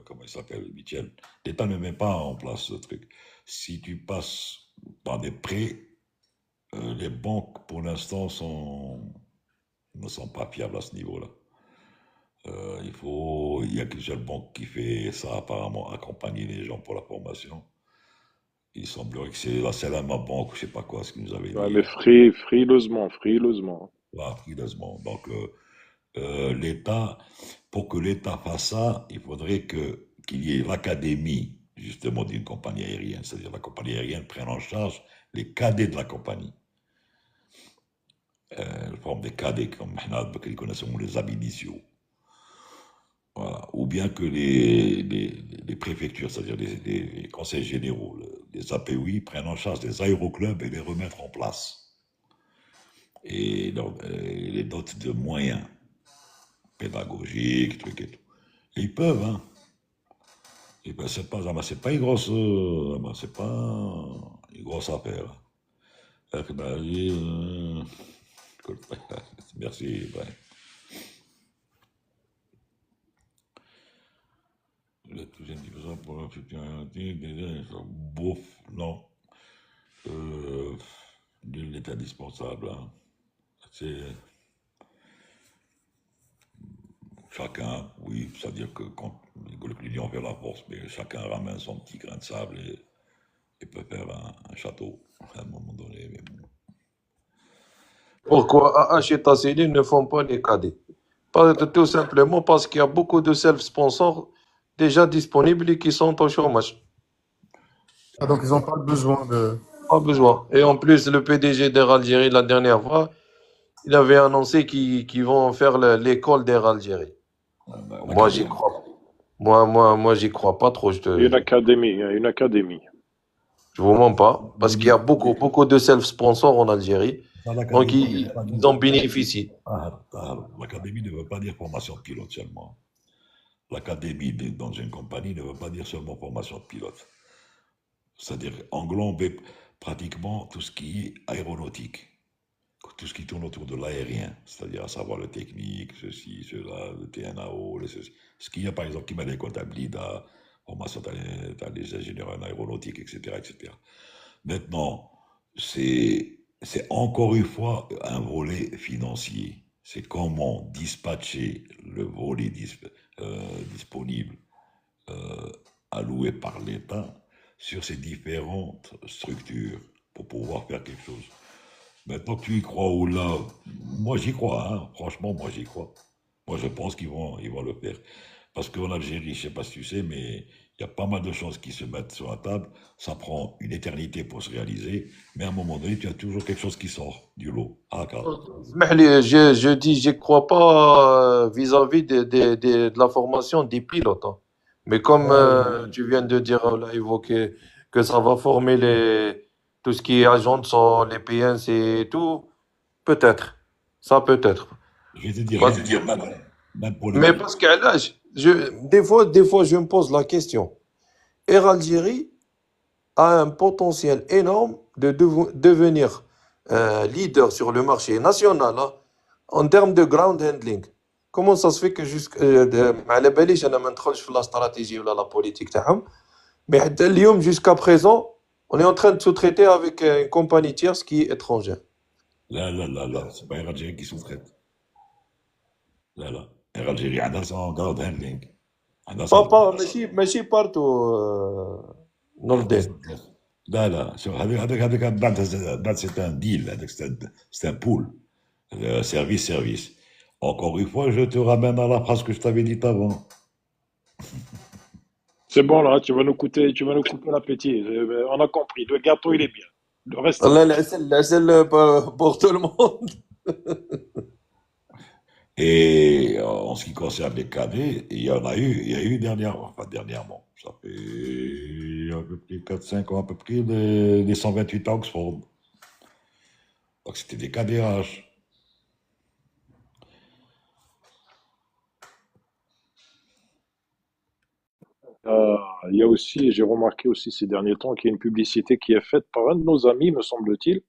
A: comment il s'appelle, Michel. L'État ne met pas en place ce truc. Si tu passes par des prêts, les banques pour l'instant ne sont pas fiables à ce niveau-là. Il y a qu'une seule banque qui fait ça apparemment, accompagner les gens pour la formation. Il semblerait que c'est la Selama Banque, je sais pas quoi, ce qu'ils nous avait
D: Ouais,
A: dit.
D: mais frileusement.
A: Voilà, frileusement. Donc, l'État, pour que l'État fasse ça, il faudrait qu'il y ait l'académie, justement, d'une compagnie aérienne. C'est-à-dire la compagnie aérienne prenne en charge les cadets de la compagnie. Elle forme des cadets comme Mahnad, qu'ils connaissent les habits initiaux. Voilà. Ou bien que les préfectures, c'est-à-dire les conseils généraux, les APOI, prennent en charge les aéroclubs et les remettre en place. Et les dotent de moyens pédagogiques, trucs et tout. Et ils peuvent, hein. Et ben c'est pas une grosse, c'est pas une grosse affaire. Merci. Ben. La deuxième division pour la future bouf, non. Nul n'est indispensable. Hein. C'est chacun, oui, c'est-à-dire que quand l'union fait la force, mais chacun ramène son petit grain de sable et peut faire un château à un moment donné. Mais bon.
E: Pourquoi AH et Tassili ne font pas les cadets? Tout simplement parce qu'il y a beaucoup de self-sponsors déjà disponibles et qui sont au chômage.
C: ah, donc ils n'ont pas besoin de...
E: Pas besoin. Et en plus, le PDG d'Air Algérie, la dernière fois, il avait annoncé qu'ils vont faire l'école d'Air Algérie.
A: Ben,
E: Moi, j'y crois. Moi, j'y crois pas trop,
D: Il y a une académie, il y a une académie.
E: je vous mens pas, parce qu'il y a beaucoup de self-sponsors en Algérie,
A: Dans
E: donc
A: l'académie, ne veut pas
E: ils
A: dire-
E: en bénéficient.
A: L'académie ne veut pas dire formation de pilote seulement. L'académie dans une compagnie ne veut pas dire seulement formation de pilote. C'est-à-dire englober pratiquement tout ce qui est aéronautique, tout ce qui tourne autour de l'aérien, c'est-à-dire à savoir le technique, ceci, cela, le TNAO, ce qu'il y a par exemple qui met des comptables, formation dans les ingénieurs en aéronautique, etc., etc. Maintenant, c'est encore une fois un volet financier. C'est comment dispatcher le volet disponible alloué par l'État sur ces différentes structures pour pouvoir faire quelque chose. Maintenant que tu y crois ou là, moi j'y crois, hein. Franchement, moi j'y crois. Moi je pense ils vont le faire. Parce qu'en Algérie, je ne sais pas si tu sais, mais il y a pas mal de choses qui se mettent sur la table. Ça prend une éternité pour se réaliser, mais à un moment donné, tu as toujours quelque chose qui sort du lot. Ah, car.
E: Mais je dis, je crois pas vis-à-vis de la formation des pilotes, hein. Mais comme tu viens de dire, là, évoqué que ça va former tout ce qui est agent de sol, les PNC et tout, peut-être. Ça peut-être.
A: Je vais te dire,
E: Parce-
A: même pour
E: Mais parce qu'à l'âge, des fois, je me pose la question. Air Algérie a un potentiel énorme de devenir leader sur le marché national, hein, en termes de ground handling. Comment ça se fait que على باليش انا ما ندخلش في la stratégie ولا la politique تاعهم mais حتى اليوم jusqu'à présent on est en train de sous-traiter avec une compagnie tierce qui est étrangère.
A: là, c'est pas Air Algérie qui sous-traite. Là. Air Algérie, عندها son ground handling. عندها son-
E: pas ماشي partout نوردين.
A: لا شوف هذاك بعد c'est un deal, هذاك c'est un pool. Service. Encore une fois, je te ramène à la phrase que je t'avais dite avant.
D: C'est bon, là, tu vas nous couper l'appétit. On a compris. Le gâteau, il est bien. Le reste, c'est-
E: الله العسل pour tout le monde.
A: Et en ce qui concerne les cadets, il y a eu dernièrement, ça fait à peu près 4-5 ans à peu près, les 128 à Oxford. Donc c'était des cadets H.
D: il y a aussi, j'ai remarqué aussi ces derniers temps qu'il y a une publicité qui est faite par un de nos amis, me semble-t-il.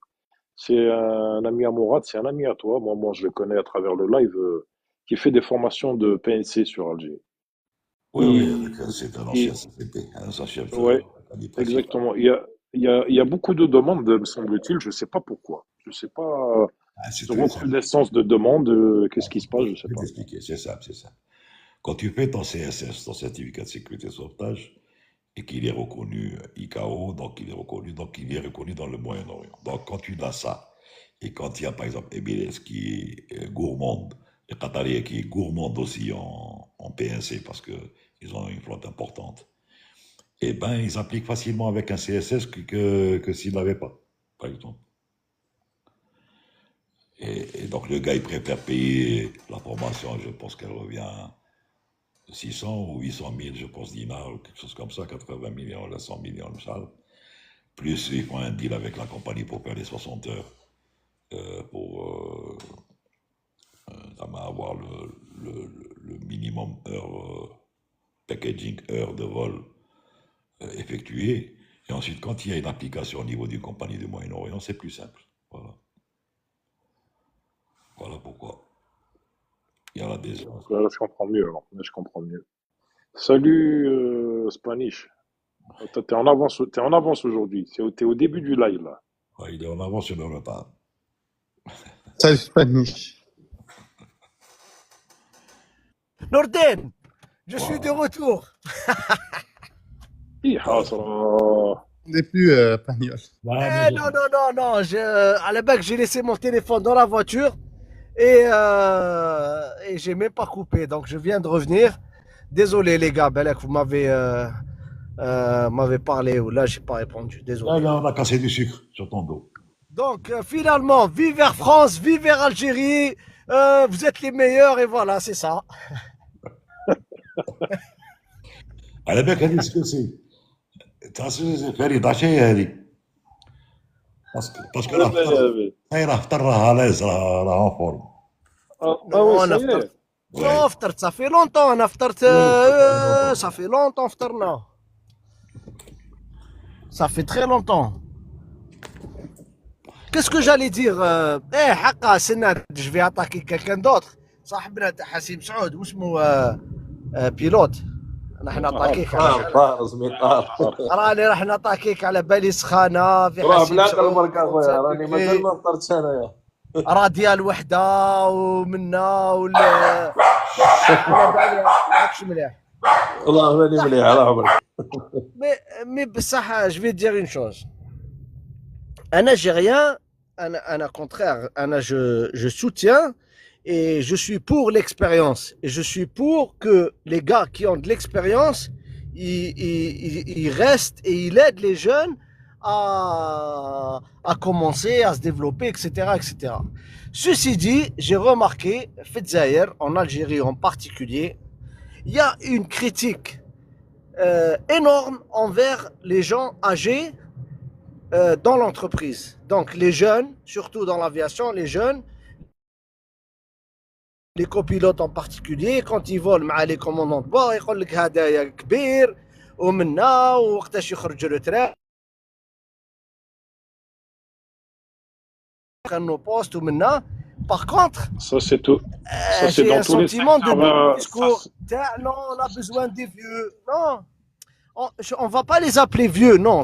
D: C'est un ami à Mourad, c'est un ami à toi. Moi, je le connais à travers le live, qui fait des formations de PNC sur Alger.
A: Oui,
D: Il-
A: c'est un ancien
D: il-
A: CCP, un ancien chef
D: ouais,
A: cadet principal.
D: exactement. Il y a beaucoup de demandes, me semble-t-il. Je sais pas pourquoi. Je sais pas.
A: C'est
D: Une
A: très simple.
D: recrudescence de demandes. Qu'est-ce qui se passe? Je sais
A: Je vais
D: pas.
A: t'expliquer, c'est simple, c'est simple. Quand tu fais ton CSS, ton certificat de sécurité et sauvetage, et qu'il est reconnu ICAO, donc il est reconnu dans le Moyen-Orient. Donc quand tu as ça, et quand il y a par exemple Emirates qui est gourmande, et Qataris qui est gourmande aussi en PNC parce qu'ils ont une flotte importante, eh ben ils appliquent facilement avec un CSS que s'ils n'avaient pas, par exemple. Et donc le gars il préfère payer la formation, je pense qu'elle revient 600 ou 800 000, je pense, dinars, ou quelque chose comme ça, 80 millions, là, 100 millions, le sale. Plus, ils font un deal avec la compagnie pour faire les 60 heures, pour avoir le minimum heure, packaging heure de vol effectué. Et ensuite, quand il y a une application au niveau d'une compagnie du Moyen-Orient, c'est plus simple. Voilà. Voilà pourquoi. Il y a l'adhésion.
D: Donc là, je comprends mieux. Alors. Là, je comprends mieux. Salut, Spanish. T'es en avance aujourd'hui. T'es au début du live, là.
A: Ouais, il est en avance sur le retard.
C: Salut Spanish.
G: Norden, je suis
A: Voilà.
G: de retour.
D: On
C: On n'est plus Pagnol.
G: Eh, non. À la base, j'ai laissé mon téléphone dans la voiture et j'ai même pas coupé. Donc, je viens de revenir. Désolé, les gars. Belek, vous m'avez parlé ou là, j'ai pas répondu. Désolé.
A: Là, on a cassé du sucre sur ton dos.
G: Donc, finalement, vive Air France, vive Air Algérie. Vous êtes les meilleurs et voilà, c'est ça.
A: على بالك هذه سكوسي تاع فريد عشايا هذه باسكو راه
D: على بالي على بالي.
A: راه فطر راه لاز راه اون فورم.
D: وي
G: نو انا
D: سي
G: فطرت.
D: ايه.
G: نو فطرت صافي لونطون، انا فطرت صافي لونطون فطرنا، صافي تري لونطون. Qu'est-ce que j'allais dire ايه حقا سنة جو في اتاكي كالكان دوتر، صاحبنا تاع حسيم سعود واسمه بيلوت، نحن اتاكيك على
E: طار طار زميل طار.
G: راني راح نطاكيك على بالي سخانه في
E: روح
G: حسيم
E: بالعقل
G: سعود
E: برك اخويا، راني
G: 37
E: مازال
G: دغري،
E: ما فطرتش انايا.
G: راه ديال وحده ومنا ولا على بالي ماكش مليح.
E: والله ماني
G: صح
E: مليح على عمرك.
G: مي بصح جو في دير اون شوز، انا جي ريان، انا contraire, انا je soutiens et je suis pour l'expérience et je suis pour que les gars qui ont de l'expérience ils restent et ils aident les jeunes à commencer à se développer, etc., etc. Ceci dit, j'ai remarqué Fetzaïr en Algérie en particulier, il y a une critique énorme envers les gens âgés dans l'entreprise. Donc les jeunes, surtout dans l'aviation, les jeunes, les copilotes en particulier, quand ils volent مع les commandants de bord, يقول لك هذا كبير ومنا وقتاش يخرج الريتريت nos postes ومنا. Par contre,
D: Ça, c'est tout. Ça, c'est
G: j'ai
D: dans
G: un
D: tous les
G: sentiment de
D: secteurs.
G: discours. Non, on a besoin des vieux. Non, on va pas les appeler vieux. Non,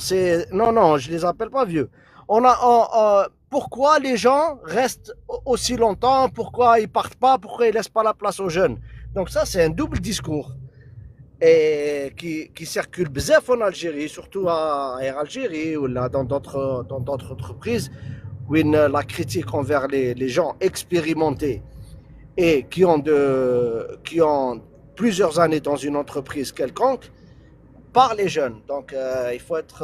G: non, je les appelle pas vieux. Pourquoi les gens restent aussi longtemps? Pourquoi ils partent pas? Pourquoi ils laissent pas la place aux jeunes? Donc ça, c'est un double discours et qui circule bzaf en Algérie, surtout à Air Algérie ou là dans d'autres entreprises où la critique envers les gens expérimentés et qui ont plusieurs années dans une entreprise quelconque par les jeunes. Donc il faut être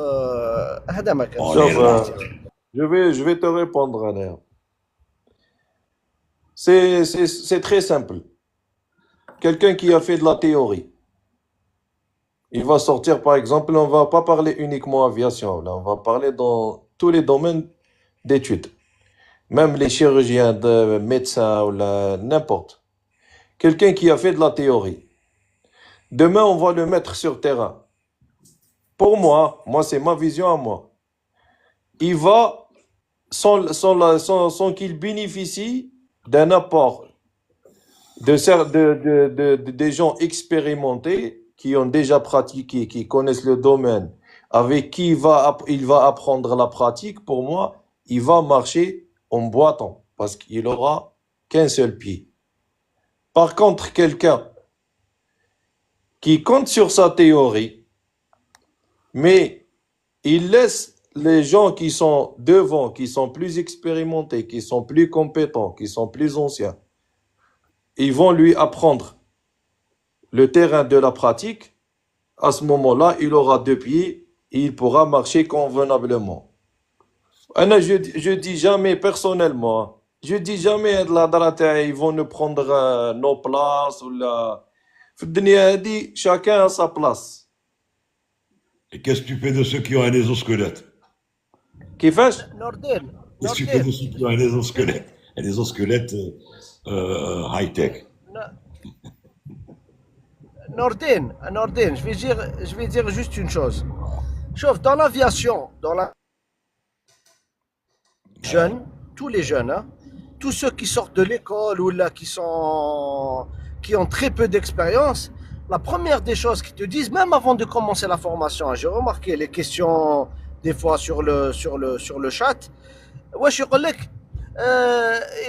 E: شوف je vais te répondre Aner. C'est très simple. Quelqu'un qui a fait de la théorie, il va sortir par exemple, on va pas parler uniquement aviation, là on va parler dans tous les domaines d'études. Même les chirurgiens, de médecins ou n'importe. Quelqu'un qui a fait de la théorie. Demain, on va le mettre sur terrain. Pour moi, c'est ma vision à moi. Il va, sans qu'il bénéficie d'un apport des gens expérimentés qui ont déjà pratiqué, qui connaissent le domaine, avec qui il va apprendre la pratique, pour moi, il va marcher en boitant parce qu'il aura qu'un seul pied. Par contre, quelqu'un qui compte sur sa théorie, mais il laisse les gens qui sont devant, qui sont plus expérimentés, qui sont plus compétents, qui sont plus anciens, ils vont lui apprendre le terrain de la pratique. À ce moment-là, il aura deux pieds et il pourra marcher convenablement. Je dis jamais personnellement, je dis jamais ils vont nous prendre nos places ou la. Chacun a sa place.
A: Et qu'est-ce que tu fais de ceux qui ont un exosquelette?
E: Qui fait?
G: Nordin,
A: Qu'est-ce que tu fais de ceux qui ont un exosquelette? Un exosquelette high-tech.
G: Nordin, je vais dire juste une chose. Sauf dans l'aviation, jeunes, tous les jeunes, hein, tous ceux qui sortent de l'école ou là qui ont très peu d'expérience, la première des choses qu'ils te disent, même avant de commencer la formation, j'ai remarqué les questions des fois sur le chat. Ouais, je suis collègue.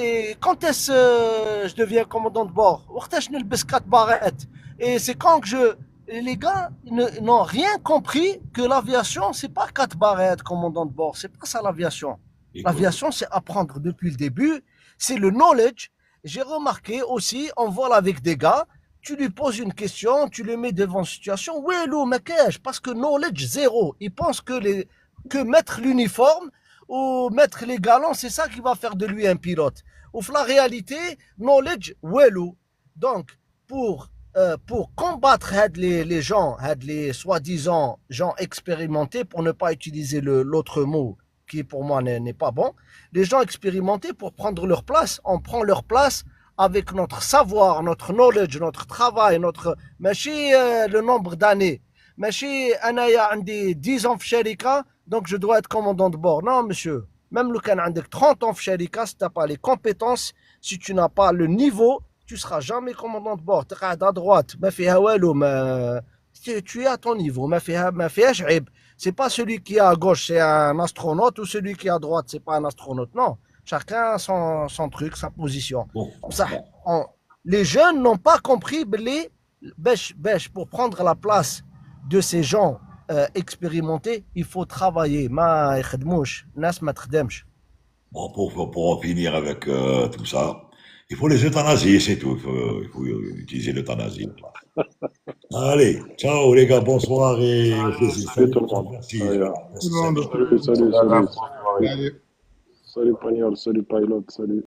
G: Et quand est-ce je deviens commandant de bord? وقتاش نلبس 4 barrettes? Et c'est quand que les gars n'ont rien compris que l'aviation, c'est pas 4 barrettes, commandant de bord. C'est pas ça l'aviation. L'aviation, c'est apprendre depuis le début. C'est le knowledge. J'ai remarqué aussi, on vole avec des gars, tu lui poses une question, tu le mets devant une situation, ouais, l'eau, parce que knowledge zéro. Ils pensent que mettre l'uniforme ou mettre les galons, c'est ça qui va faire de lui un pilote. Ou la réalité, knowledge, wello. Donc, pour pour combattre les gens, les soi-disant gens expérimentés, pour ne pas utiliser l'autre mot qui pour moi n'est pas bon, les gens expérimentés pour prendre leur place, on prend leur place avec notre savoir, notre knowledge, notre travail, notre ماشي le nombre d'années. ماشي انايا عندي 10 ans في شركه donc je dois être commandant de bord. Non monsieur, même le كان عندك 30 ans في شركه, si tu n'as pas les compétences, si tu n'as pas le niveau, tu seras jamais commandant de bord. تقعد à droite, ما فيها والو, tu es à ton niveau, ما فيهاش عيب. C'est pas celui qui est à gauche, c'est un astronaute, ou celui qui est à droite, c'est pas un astronaute. Non, chacun son truc, sa position.
A: Bon,
G: Ça, les jeunes n'ont pas compris pour prendre la place de ces gens expérimentés, il faut travailler. ما يخدموش, الناس ما تخدمش.
A: bon, pour en finir avec tout ça, il faut les euthanasier, c'est tout. Il faut utiliser l'euthanasie. Allez, ciao les gars, bonsoir et au plaisir.
D: Salut tout le monde.
A: Merci.
D: Allez,
A: Voilà.
C: Tout le monde.
D: salut, salut,
B: Voilà,
D: salut.
B: bonne soirée.
C: Allez.
D: Salut Pagnol, salut Pilot, salut.